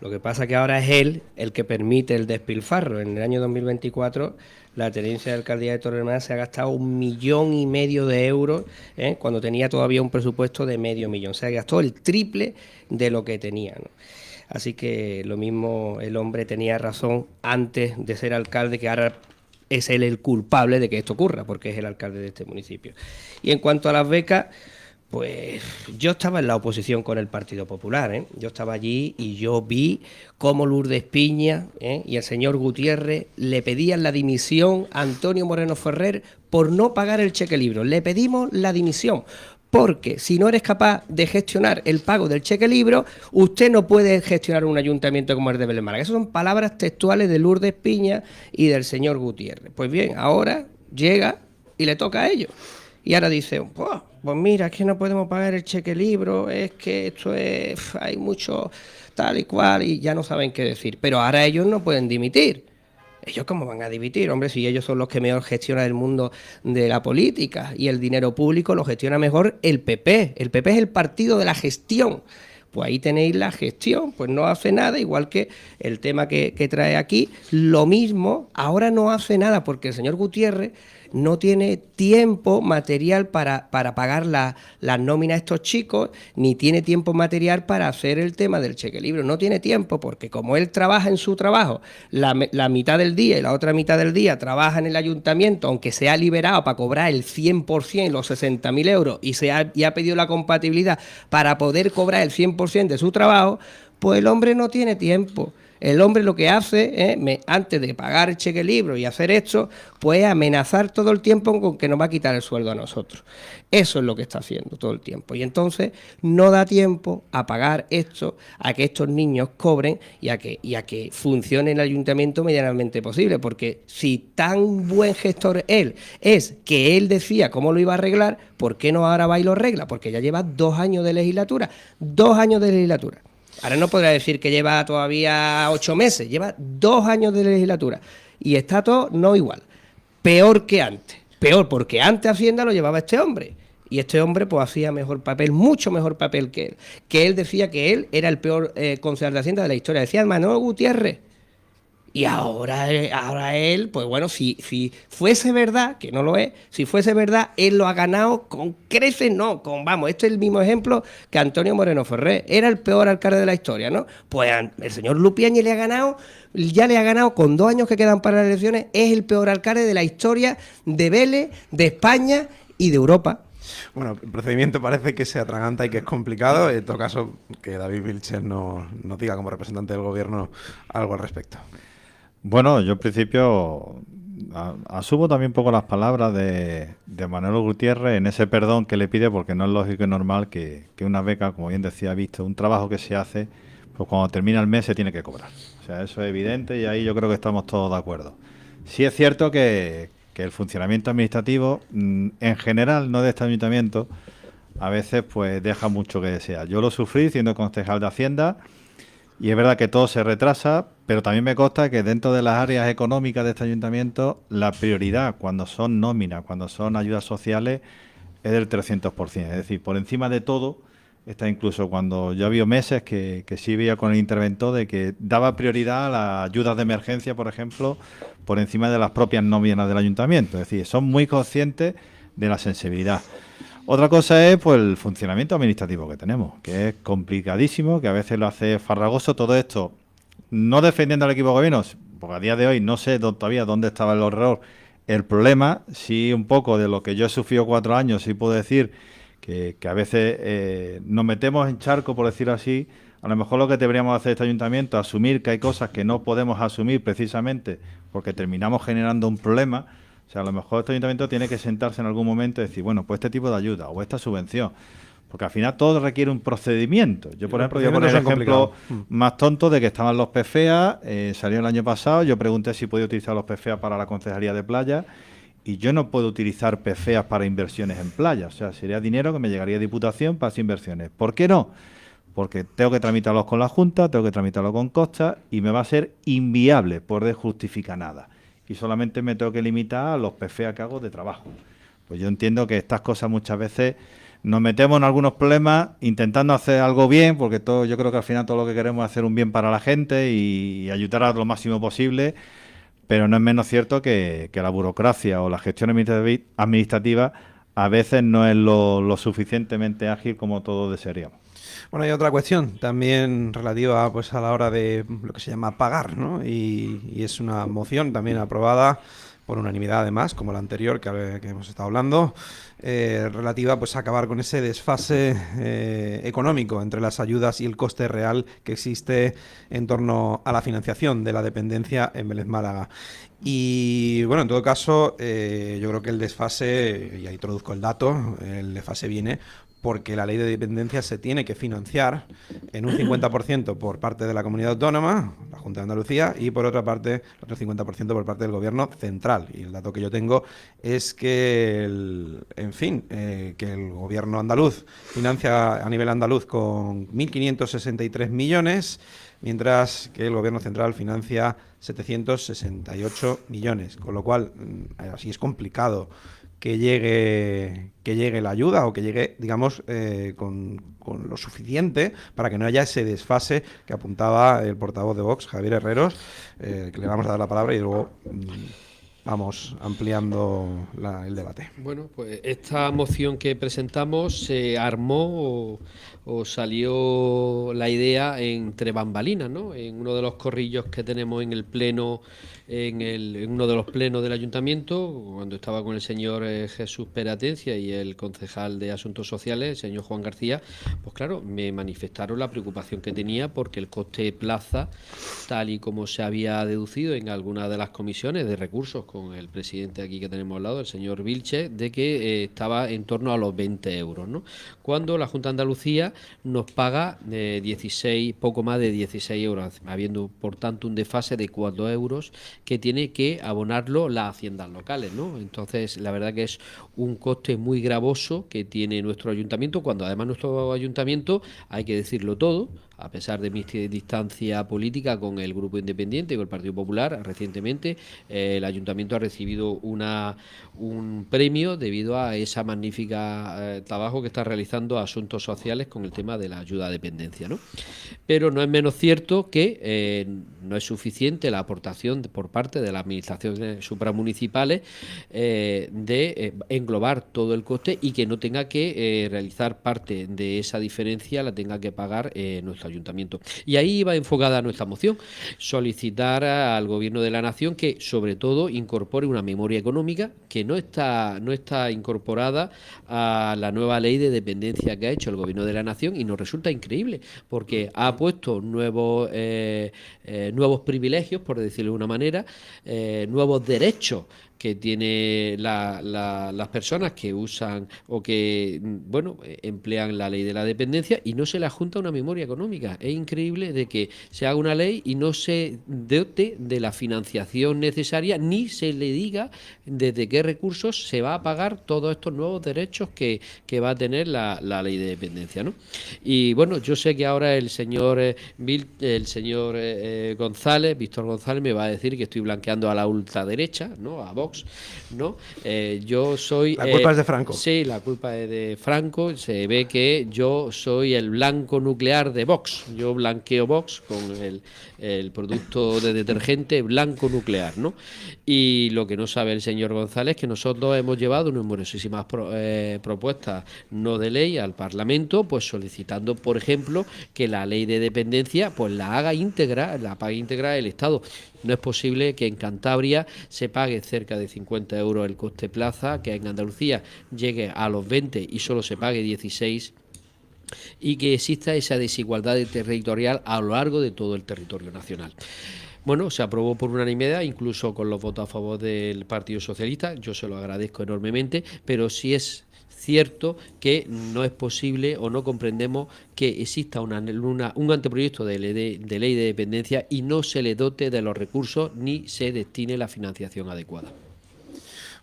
Lo que pasa que ahora es él el que permite el despilfarro. En el año 2024 la tenencia de alcaldía de Torremolinos se ha gastado 1,5 millones de euros, cuando tenía todavía un presupuesto de 500.000. Se ha gastado el triple de lo que tenía, ¿no? Así que lo mismo el hombre tenía razón antes de ser alcalde, que ahora es él el culpable de que esto ocurra, porque es el alcalde de este municipio. Y en cuanto a las becas, pues yo estaba en la oposición con el Partido Popular, ¿eh? Yo estaba allí y yo vi cómo Lourdes Piña y el señor Gutiérrez le pedían la dimisión a Antonio Moreno Ferrer por no pagar el cheque libro. Le pedimos la dimisión, porque si no eres capaz de gestionar el pago del cheque libro, usted no puede gestionar un ayuntamiento como el de Belén Málaga. Esas son palabras textuales de Lourdes Piña y del señor Gutiérrez. Pues bien, ahora llega y le toca a ellos. Y ahora dice, pues mira, es que no podemos pagar el cheque libro, es que esto es, hay mucho tal y cual, y ya no saben qué decir. Pero ahora ellos no pueden dimitir. ¿Ellos cómo van a dimitir, hombre? Si ellos son los que mejor gestionan el mundo de la política y el dinero público lo gestiona mejor el PP. El PP es el partido de la gestión. Pues ahí tenéis la gestión, pues no hace nada, igual que el tema que trae aquí, lo mismo, ahora no hace nada porque el señor Gutiérrez no tiene tiempo material para pagar las nóminas a estos chicos, ni tiene tiempo material para hacer el tema del cheque libro. No tiene tiempo porque como él trabaja en su trabajo la mitad del día y la otra mitad del día trabaja en el ayuntamiento, aunque se ha liberado para cobrar el 100%, los 60.000 euros, y ha pedido la compatibilidad para poder cobrar el 100% de su trabajo, pues el hombre no tiene tiempo. El hombre lo que hace, antes de pagar el cheque libro y hacer esto, pues amenazar todo el tiempo con que nos va a quitar el sueldo a nosotros. Eso es lo que está haciendo todo el tiempo. Y entonces no da tiempo a pagar esto, a que estos niños cobren y a que funcione el ayuntamiento medianamente posible. Porque si tan buen gestor él es que él decía cómo lo iba a arreglar, ¿por qué no ahora va y lo arregla? Porque ya lleva 2 años de legislatura. 2 años de legislatura. Ahora no podrá decir que lleva todavía 8 meses, lleva 2 años de legislatura y está todo no igual, peor que antes, peor porque antes Hacienda lo llevaba este hombre y este hombre pues hacía mejor papel, mucho mejor papel que él decía que él era el peor concejal de Hacienda de la historia, decía Manuel Gutiérrez. Y ahora él, pues bueno, si fuese verdad, que no lo es, si fuese verdad, él lo ha ganado con creces, no, vamos, este es el mismo ejemplo que Antonio Moreno Ferrer, era el peor alcalde de la historia, ¿no? Pues el señor Lupiáñez ya le ha ganado con 2 años que quedan para las elecciones, es el peor alcalde de la historia de Vélez, de España y de Europa. Bueno, el procedimiento parece que se atraganta y que es complicado. En todo caso, que David Vilches nos diga como representante del gobierno algo al respecto. Bueno, yo en principio asumo también un poco las palabras de Manuel Gutiérrez en ese perdón que le pide, porque no es lógico y normal que una beca, como bien decía, visto un trabajo que se hace, pues cuando termina el mes se tiene que cobrar. O sea, eso es evidente y ahí yo creo que estamos todos de acuerdo. Sí es cierto que el funcionamiento administrativo, en general, no de este ayuntamiento, a veces pues deja mucho que desear. Yo lo sufrí siendo concejal de Hacienda y es verdad que todo se retrasa, pero también me consta que dentro de las áreas económicas de este ayuntamiento, la prioridad cuando son nóminas, cuando son ayudas sociales, es del 300%. Es decir, por encima de todo, está incluso cuando yo había meses que sí veía con el interventor de que daba prioridad a las ayudas de emergencia, por ejemplo, por encima de las propias nóminas del ayuntamiento. Es decir, son muy conscientes de la sensibilidad. Otra cosa es pues el funcionamiento administrativo que tenemos, que es complicadísimo, que a veces lo hace farragoso todo esto. No defendiendo al equipo de gobierno, porque a día de hoy no sé todavía dónde estaba el error. El problema, sí, un poco de lo que yo he sufrido 4 años, sí puedo decir que a veces nos metemos en charco, por decirlo así. A lo mejor lo que deberíamos hacer este ayuntamiento es asumir que hay cosas que no podemos asumir precisamente porque terminamos generando un problema. O sea, a lo mejor este ayuntamiento tiene que sentarse en algún momento y decir, bueno, pues este tipo de ayuda o esta subvención. Porque al final todo requiere un procedimiento. Yo, por ejemplo, voy a poner el ejemplo más tonto de que estaban los PFEA, salió el año pasado, yo pregunté si podía utilizar los PFEA para la Concejalía de Playa y yo no puedo utilizar PFEA para inversiones en playa. O sea, sería dinero que me llegaría a Diputación para hacer inversiones. ¿Por qué no? Porque tengo que tramitarlos con la Junta, tengo que tramitarlos con Costa y me va a ser inviable poder justificar nada. Y solamente me tengo que limitar a los PFEA que hago de trabajo. Pues yo entiendo que estas cosas muchas veces nos metemos en algunos problemas intentando hacer algo bien, porque todo, yo creo que al final todo lo que queremos es hacer un bien para la gente y ayudar a lo máximo posible, pero no es menos cierto que la burocracia o la gestión administrativa a veces no es lo suficientemente ágil como todos desearíamos. Bueno, hay otra cuestión también relativa pues a la hora de lo que se llama pagar, ¿no? Y es una moción también aprobada por unanimidad además, como la anterior que hemos estado hablando, relativa pues a acabar con ese desfase económico entre las ayudas y el coste real que existe en torno a la financiación de la dependencia en Vélez Málaga. Y bueno, en todo caso, yo creo que el desfase, y ahí introduzco el dato, el desfase viene porque la ley de dependencia se tiene que financiar en un 50% por parte de la comunidad autónoma, la Junta de Andalucía, y por otra parte, el otro 50% por parte del gobierno central. Y el dato que yo tengo es que, que el gobierno andaluz financia a nivel andaluz con 1.563 millones, mientras que el gobierno central financia 768 millones, con lo cual así es complicado que llegue la ayuda o que llegue, digamos, con lo suficiente para que no haya ese desfase que apuntaba el portavoz de Vox, Javier Herreros, que le vamos a dar la palabra y luego vamos ampliando el debate. Bueno, pues esta moción que presentamos se armó o salió la idea entre bambalinas, ¿no? En uno de los corrillos que tenemos en el pleno, en uno de los plenos del ayuntamiento, cuando estaba con el señor Jesús Peratencia y el concejal de Asuntos Sociales, el señor Juan García, pues claro, me manifestaron la preocupación que tenía porque el coste plaza, tal y como se había deducido en alguna de las comisiones de recursos con el presidente aquí que tenemos al lado, el señor Vilches, de que estaba en torno a los 20 euros, ¿no? Cuando la Junta de Andalucía nos paga 16, poco más de 16 euros, habiendo por tanto un desfase de 4 euros que tiene que abonarlo las haciendas locales, ¿no? Entonces, la verdad que es un coste muy gravoso que tiene nuestro ayuntamiento, cuando además nuestro ayuntamiento, hay que decirlo todo, a pesar de mi distancia política con el Grupo Independiente y con el Partido Popular, recientemente el Ayuntamiento ha recibido un premio debido a esa magnífica trabajo que está realizando Asuntos Sociales con el tema de la ayuda a dependencia, ¿no? Pero no es menos cierto que no es suficiente la aportación por parte de las administraciones supramunicipales de englobar todo el coste y que no tenga que realizar parte de esa diferencia, la tenga que pagar nuestro ayuntamiento. Y ahí iba enfocada nuestra moción, solicitar al Gobierno de la Nación que sobre todo incorpore una memoria económica que no está incorporada a la nueva ley de dependencia que ha hecho el Gobierno de la Nación, y nos resulta increíble porque ha puesto nuevos privilegios, por decirlo de una manera, nuevos derechos que tiene las personas que usan o que, bueno, emplean la ley de la dependencia y no se le adjunta una memoria económica. Es increíble de que se haga una ley y no se dote de la financiación necesaria ni se le diga desde qué recursos se va a pagar todos estos nuevos derechos que va a tener la ley de dependencia, ¿no? Y bueno, yo sé que ahora el señor González, Víctor González, me va a decir que estoy blanqueando a la ultraderecha, ¿no? A Vox, ¿no? Yo soy... La culpa es de Franco. Sí, la culpa es de Franco. Se ve que yo soy el blanco nuclear de Vox. Yo blanqueo Vox con el producto de detergente blanco nuclear, ¿no? Y lo que no sabe el señor González es que nosotros hemos llevado numerosísimas propuestas no de ley al Parlamento, pues solicitando, por ejemplo, que la ley de dependencia pues la pague íntegra el Estado. No es posible que en Cantabria se pague cerca de 50 euros el coste plaza, que en Andalucía llegue a los 20 y solo se pague 16, y que exista esa desigualdad territorial a lo largo de todo el territorio nacional. Bueno, se aprobó por unanimidad, incluso con los votos a favor del Partido Socialista. Yo se lo agradezco enormemente, pero sí es cierto que no es posible o no comprendemos que exista un anteproyecto de ley de dependencia y no se le dote de los recursos ni se destine la financiación adecuada.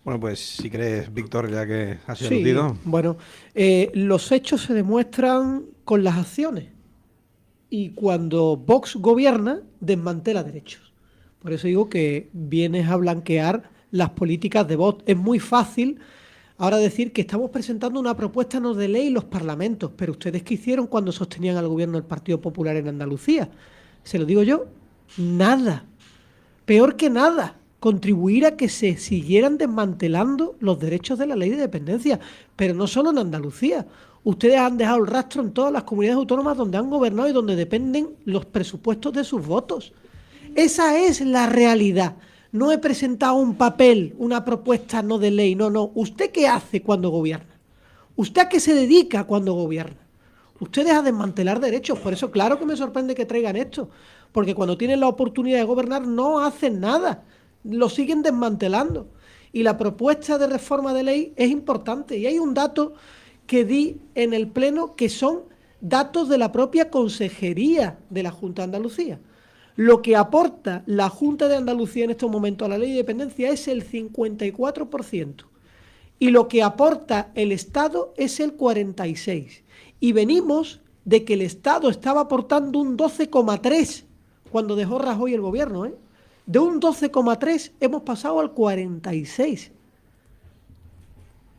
Bueno, pues si crees, Víctor, ya que has sido Sí, aludido. bueno, los hechos se demuestran con las acciones. Y cuando Vox gobierna, desmantela derechos. Por eso digo que vienes a blanquear las políticas de Vox. Es muy fácil ahora decir que estamos presentando una propuesta no de ley en los parlamentos, pero ¿ustedes qué hicieron cuando sostenían al gobierno del Partido Popular en Andalucía? Se lo digo yo, nada. Peor que nada. Contribuir a que se siguieran desmantelando los derechos de la ley de dependencia, pero no solo en Andalucía. Ustedes han dejado el rastro en todas las comunidades autónomas donde han gobernado y donde dependen los presupuestos de sus votos. Esa es la realidad. No he presentado un papel, una propuesta no de ley, no. ¿Usted qué hace cuando gobierna? ¿Usted a qué se dedica cuando gobierna? Ustedes a desmantelar derechos. Por eso, claro que me sorprende que traigan esto, porque cuando tienen la oportunidad de gobernar no hacen nada, lo siguen desmantelando. Y la propuesta de reforma de ley es importante. Y hay un dato que di en el Pleno que son datos de la propia Consejería de la Junta de Andalucía. Lo que aporta la Junta de Andalucía en estos momentos a la ley de dependencia es el 54%. Y lo que aporta el Estado es el 46%. Y venimos de que el Estado estaba aportando un 12,3% cuando dejó Rajoy el gobierno, ¿eh? De un 12,3% hemos pasado al 46%.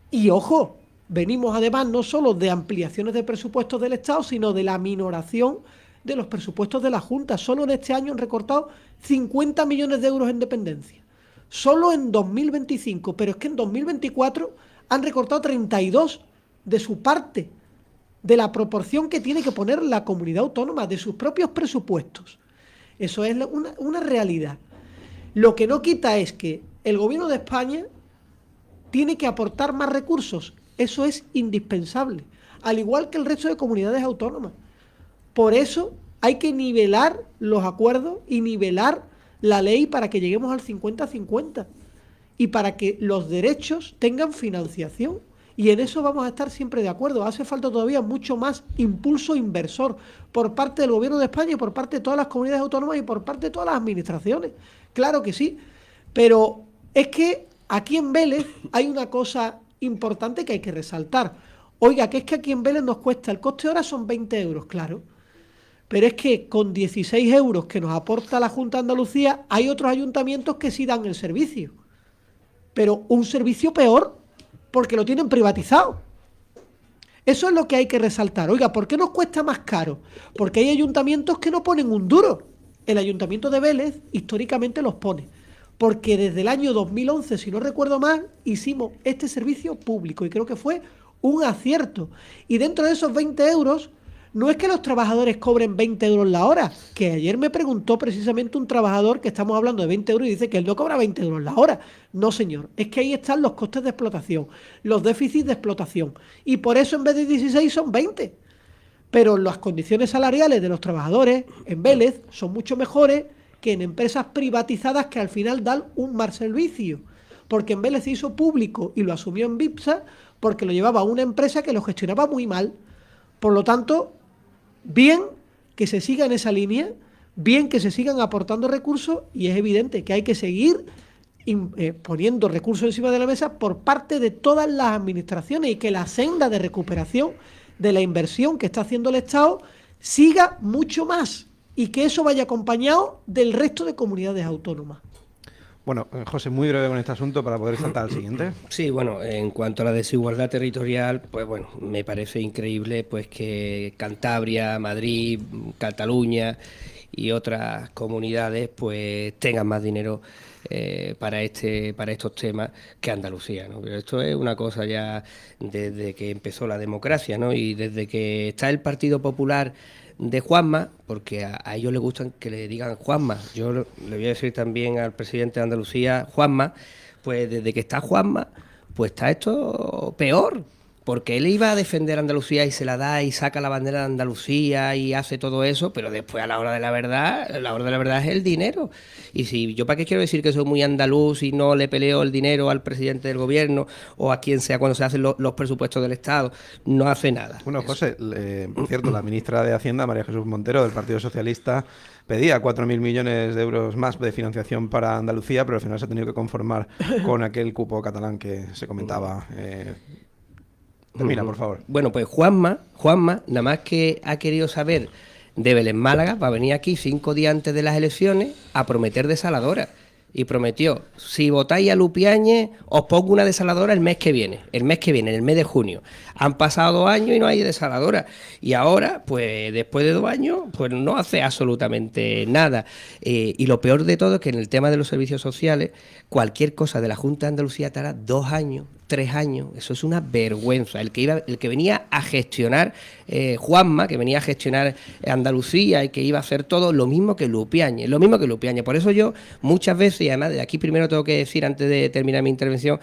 Y ojo, venimos además no solo de ampliaciones de presupuestos del Estado, sino de la minoración de los presupuestos de la Junta. Solo en este año han recortado 50 millones de euros en dependencia. Solo en 2025, pero es que en 2024 han recortado 32 de su parte, de la proporción que tiene que poner la comunidad autónoma, de sus propios presupuestos. Eso es una realidad. Lo que no quita es que el gobierno de España tiene que aportar más recursos. Eso es indispensable, al igual que el resto de comunidades autónomas. Por eso hay que nivelar los acuerdos y nivelar la ley para que lleguemos al 50-50 y para que los derechos tengan financiación. Y en eso vamos a estar siempre de acuerdo. Hace falta todavía mucho más impulso inversor por parte del gobierno de España y por parte de todas las comunidades autónomas y por parte de todas las administraciones. Claro que sí, pero es que aquí en Vélez hay una cosa importante que hay que resaltar. Oiga, que es que aquí en Vélez nos cuesta, el coste de hora son 20 euros, claro. Pero es que con 16 euros que nos aporta la Junta de Andalucía, hay otros ayuntamientos que sí dan el servicio. Pero un servicio peor, porque lo tienen privatizado. Eso es lo que hay que resaltar. Oiga, ¿por qué nos cuesta más caro? Porque hay ayuntamientos que no ponen un duro. El Ayuntamiento de Vélez históricamente los pone. Porque desde el año 2011, si no recuerdo mal, hicimos este servicio público y creo que fue un acierto. Y dentro de esos 20 euros, no es que los trabajadores cobren 20 euros la hora, que ayer me preguntó precisamente un trabajador que estamos hablando de 20 euros y dice que él no cobra 20 euros la hora. No, señor, es que ahí están los costes de explotación, los déficits de explotación. Y por eso en vez de 16 son 20. Pero las condiciones salariales de los trabajadores en Vélez son mucho mejores que en empresas privatizadas que al final dan un mal servicio. porque en Vélez se hizo público y lo asumió en Vipsa porque lo llevaba una empresa que lo gestionaba muy mal. Por lo tanto, bien que se siga en esa línea, bien que se sigan aportando recursos, y es evidente que hay que seguir poniendo recursos encima de la mesa por parte de todas las administraciones, y que la senda de recuperación de la inversión que está haciendo el Estado siga mucho más, y que eso vaya acompañado del resto de comunidades autónomas. Bueno, José, muy breve con este asunto para poder saltar al siguiente. Sí, bueno, en cuanto a la desigualdad territorial, pues bueno, me parece increíble pues que Cantabria, Madrid, Cataluña y otras comunidades pues tengan más dinero para estos temas que Andalucía, ¿no? Pero esto es una cosa ya desde que empezó la democracia, ¿no? Y desde que está el Partido Popular de Juanma, porque a ellos les gustan que le digan Juanma. Yo le voy a decir también al presidente de Andalucía, Juanma, pues desde que está Juanma, pues está esto peor, porque él iba a defender a Andalucía y se la da y saca la bandera de Andalucía y hace todo eso, pero después a la hora de la verdad es el dinero. Y si yo para qué quiero decir que soy muy andaluz y no le peleo el dinero al presidente del gobierno o a quien sea cuando se hacen los presupuestos del Estado, no hace nada. Bueno, José, por cierto, la ministra de Hacienda, María Jesús Montero, del Partido Socialista, pedía 4.000 millones de euros más de financiación para Andalucía, pero al final se ha tenido que conformar con aquel cupo catalán que se comentaba. Termina, por favor. Bueno, pues Juanma, nada más que ha querido saber de Belén Málaga, va a venir aquí 5 días antes de las elecciones a prometer desaladoras. Y prometió, si votáis a Lupiáñez, os pongo una desaladora el mes que viene, en el mes de junio. Han pasado 2 años y no hay desaladora. Y ahora, pues después de 2 años, pues no hace absolutamente nada. Y lo peor de todo es que en el tema de los servicios sociales, cualquier cosa de la Junta de Andalucía tarda 2 años, 3 años. Eso es una vergüenza. El que venía a gestionar Juanma, que venía a gestionar Andalucía y que iba a hacer todo lo mismo que Lupiáñez, Por eso yo muchas veces, y además de aquí primero tengo que decir, antes de terminar mi intervención,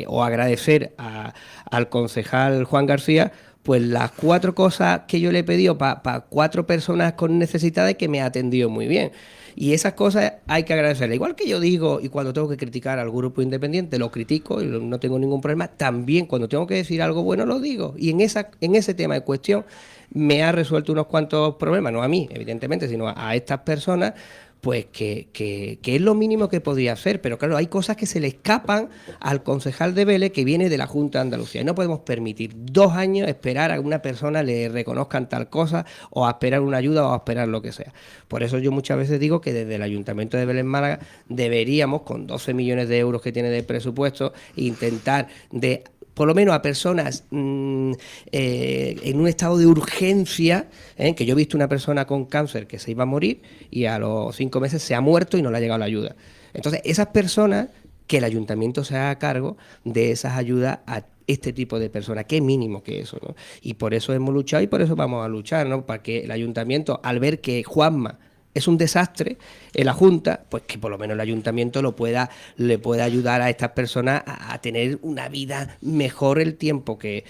o agradecer al concejal Juan García, pues las 4 cosas que yo le he pedido para 4 personas con necesidades, que me ha atendido muy bien. Y esas cosas hay que agradecerle. Igual que yo digo, y cuando tengo que criticar al grupo independiente, lo critico y no tengo ningún problema. También cuando tengo que decir algo bueno, lo digo. Y en ese tema de cuestión me ha resuelto unos cuantos problemas, no a mí, evidentemente, sino a estas personas, pues que es lo mínimo que podía hacer. Pero claro, hay cosas que se le escapan al concejal de Vélez, que viene de la Junta de Andalucía. Y no podemos permitir 2 años esperar a que una persona le reconozcan tal cosa, o a esperar una ayuda, o a esperar lo que sea. Por eso yo muchas veces digo que desde el Ayuntamiento de Vélez Málaga deberíamos, con 12 millones de euros que tiene de presupuesto, intentar de por lo menos a personas en un estado de urgencia, que yo he visto una persona con cáncer que se iba a morir y a los 5 meses se ha muerto y no le ha llegado la ayuda. Entonces, esas personas, que el ayuntamiento se haga cargo de esas ayudas a este tipo de personas, qué mínimo que eso, ¿no? Y por eso hemos luchado y por eso vamos a luchar, ¿no? Para que el ayuntamiento, al ver que Juanma es un desastre en la Junta, pues que por lo menos el ayuntamiento le pueda ayudar a estas personas a tener una vida mejor el tiempo que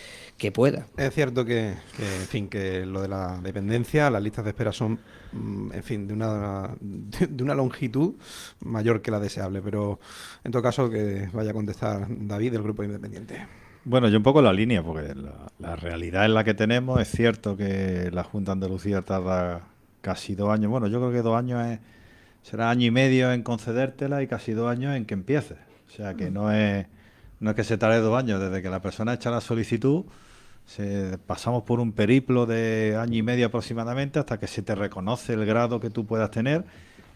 pueda. Es cierto que, en fin, que lo de la dependencia, las listas de espera son, en fin, de una longitud mayor que la deseable, pero en todo caso que vaya a contestar David del Grupo Independiente. Bueno, yo un poco la línea, porque la realidad en la que tenemos, es cierto que la Junta de Andalucía tarda casi 2 años. Bueno, yo creo que 2 años será 1 año y medio en concedértela y casi 2 años en que empiece. O sea, que no es que se tarde 2 años. Desde que la persona echa la solicitud, pasamos por un periplo de 1 año y medio aproximadamente hasta que se te reconoce el grado que tú puedas tener,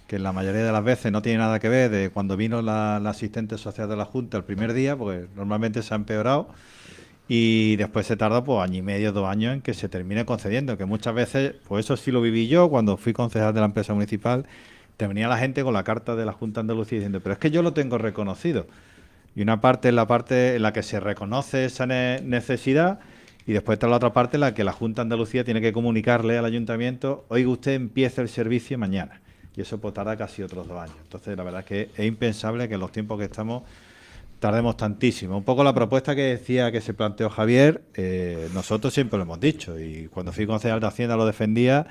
que en la mayoría de las veces no tiene nada que ver de cuando vino la asistente social de la Junta el primer día, porque normalmente se ha empeorado. Y después se tarda pues 1 año y medio, 2 años en que se termine concediendo, que muchas veces, pues eso sí lo viví yo cuando fui concejal de la empresa municipal, te venía la gente con la carta de la Junta de Andalucía diciendo, pero es que yo lo tengo reconocido. Y una parte es la parte en la que se reconoce esa necesidad, y después está la otra parte en la que la Junta de Andalucía tiene que comunicarle al ayuntamiento, oiga, usted empieza el servicio mañana. Y eso pues tarda casi otros 2 años. Entonces la verdad es que es impensable que en los tiempos que estamos tardemos tantísimo. Un poco la propuesta que decía que se planteó Javier, nosotros siempre lo hemos dicho, y cuando fui concejal de Hacienda lo defendía,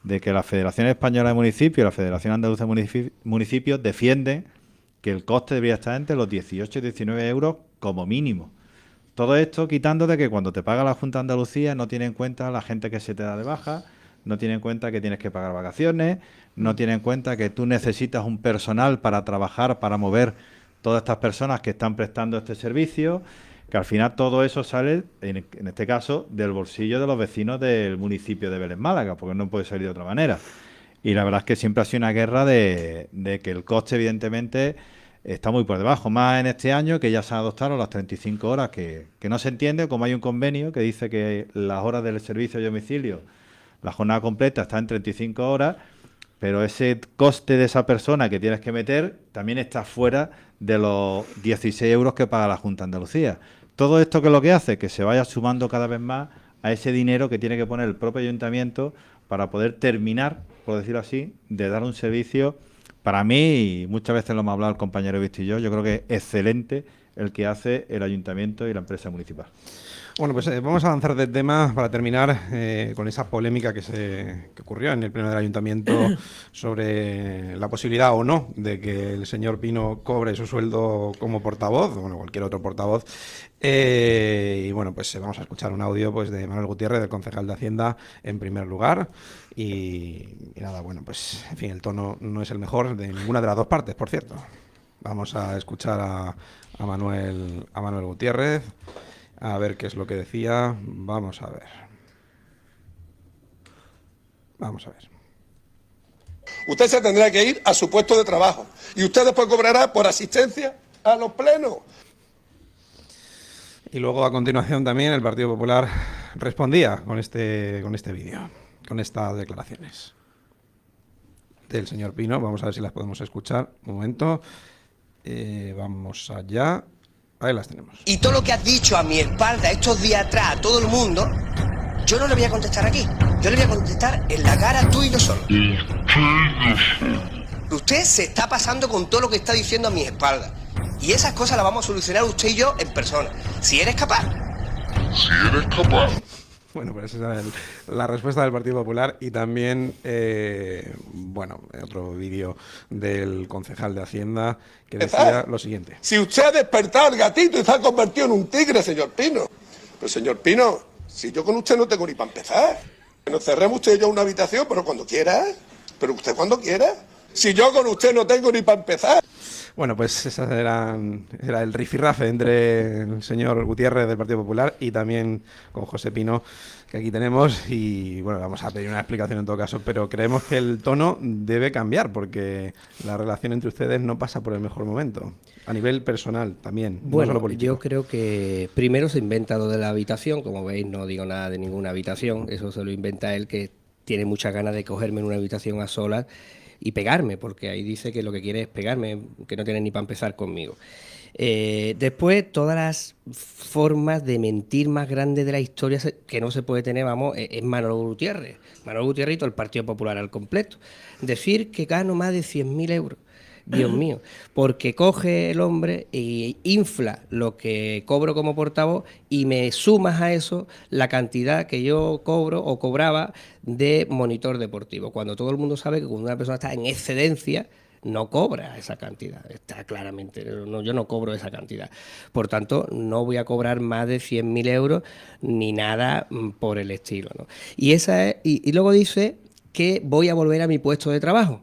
de que la Federación Española de Municipios y la Federación Andaluza de Municipios defienden que el coste debería estar entre los 18 y 19 euros como mínimo. Todo esto quitando de que cuando te paga la Junta de Andalucía no tiene en cuenta la gente que se te da de baja, no tiene en cuenta que tienes que pagar vacaciones, no tiene en cuenta que tú necesitas un personal para trabajar, para mover todas estas personas que están prestando este servicio, que al final todo eso sale, en este caso, del bolsillo de los vecinos del municipio de Vélez Málaga, porque no puede salir de otra manera. Y la verdad es que siempre ha sido una guerra de que el coste, evidentemente, está muy por debajo. Más en este año, que ya se adoptaron las 35 horas, que no se entiende, como hay un convenio que dice que las horas del servicio de domicilio, la jornada completa está en 35 horas, pero ese coste de esa persona que tienes que meter también está fuera de los 16 euros que paga la Junta de Andalucía. Todo esto, ¿qué es lo que hace? Que se vaya sumando cada vez más a ese dinero que tiene que poner el propio ayuntamiento para poder terminar, por decirlo así, de dar un servicio, para mí, y muchas veces lo hemos hablado el compañero Vistillo, yo creo que es excelente el que hace el ayuntamiento y la empresa municipal. Bueno, pues vamos a avanzar de tema para terminar con esa polémica que ocurrió en el pleno del ayuntamiento sobre la posibilidad o no de que el señor Pino cobre su sueldo como portavoz, o bueno, cualquier otro portavoz. Y bueno, pues vamos a escuchar un audio pues de Manuel Gutiérrez, del concejal de Hacienda, en primer lugar. Y nada, bueno, pues en fin, el tono no es el mejor de ninguna de las dos partes, por cierto. Vamos a escuchar a Manuel Gutiérrez. A ver qué es lo que decía. Vamos a ver. Usted se tendrá que ir a su puesto de trabajo y usted después cobrará por asistencia a los plenos. Y luego, a continuación, también el Partido Popular respondía con este vídeo, con estas declaraciones del señor Pino. Vamos a ver si las podemos escuchar. Un momento. Vamos allá. Ahí las tenemos. Y todo lo que has dicho a mi espalda estos días atrás a todo el mundo, yo no le voy a contestar aquí. Yo le voy a contestar en la cara tú y yo solo. Usted se está pasando con todo lo que está diciendo a mi espalda. Y esas cosas las vamos a solucionar usted y yo en persona. Si eres capaz. Bueno, pues esa es la respuesta del Partido Popular. Y también, bueno, otro vídeo del concejal de Hacienda que decía lo siguiente. Si usted ha despertado al gatito y se ha convertido en un tigre, señor Pino. Pero señor Pino, si yo con usted no tengo ni para empezar. Nos cerremos usted y yo una habitación, pero cuando quiera. Pero usted cuando quiera. Si yo con usted no tengo ni para empezar. Bueno, pues era el rifirrafe entre el señor Gutiérrez del Partido Popular y también con José Pino, que aquí tenemos. Y bueno, vamos a pedir una explicación en todo caso, pero creemos que el tono debe cambiar porque la relación entre ustedes no pasa por el mejor momento. A nivel personal también, bueno, no solo político. yo creo que primero se inventa lo de la habitación. Como veis, no digo nada de ninguna habitación. Eso se lo inventa él, que tiene muchas ganas de cogerme en una habitación a solas y pegarme, porque ahí dice que lo que quiere es pegarme, que no tiene ni para empezar conmigo. Después, todas las formas de mentir más grandes de la historia que no se puede tener, vamos, es Manuel Gutiérrez. Manuel Gutiérrez y todo el Partido Popular al completo. Decir que gano más de 100.000 euros. Dios mío, porque coge el hombre e infla lo que cobro como portavoz y me sumas a eso la cantidad que yo cobro o cobraba de monitor deportivo, cuando todo el mundo sabe que cuando una persona está en excedencia no cobra esa cantidad, está claramente, yo no cobro esa cantidad, por tanto no voy a cobrar más de 100.000 euros ni nada por el estilo, ¿no? Y luego dice que voy a volver a mi puesto de trabajo.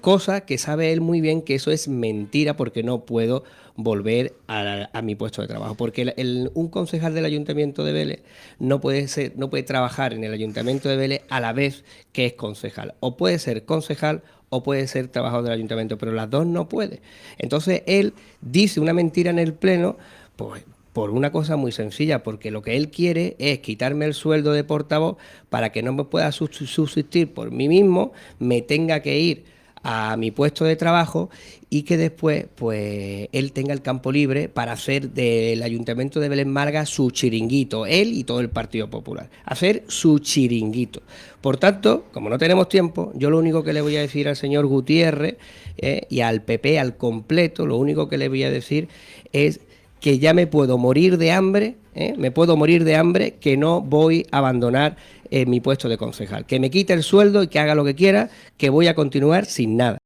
Cosa que sabe él muy bien que eso es mentira, porque no puedo volver a mi puesto de trabajo. Porque un concejal del Ayuntamiento de Vélez no puede trabajar en el Ayuntamiento de Vélez a la vez que es concejal. O puede ser concejal o puede ser trabajador del Ayuntamiento, pero las dos no puede. Entonces él dice una mentira en el Pleno, pues por una cosa muy sencilla, porque lo que él quiere es quitarme el sueldo de portavoz para que no me pueda subsistir por mí mismo, me tenga que ir a mi puesto de trabajo y que después pues él tenga el campo libre para hacer del Ayuntamiento de Vélez Málaga su chiringuito, él y todo el Partido Popular, hacer su chiringuito. Por tanto, como no tenemos tiempo, yo lo único que le voy a decir al señor Gutiérrez y al PP al completo, lo único que le voy a decir es que ya me puedo morir de hambre, que no voy a abandonar mi puesto de concejal, que me quite el sueldo y que haga lo que quiera, que voy a continuar sin nada.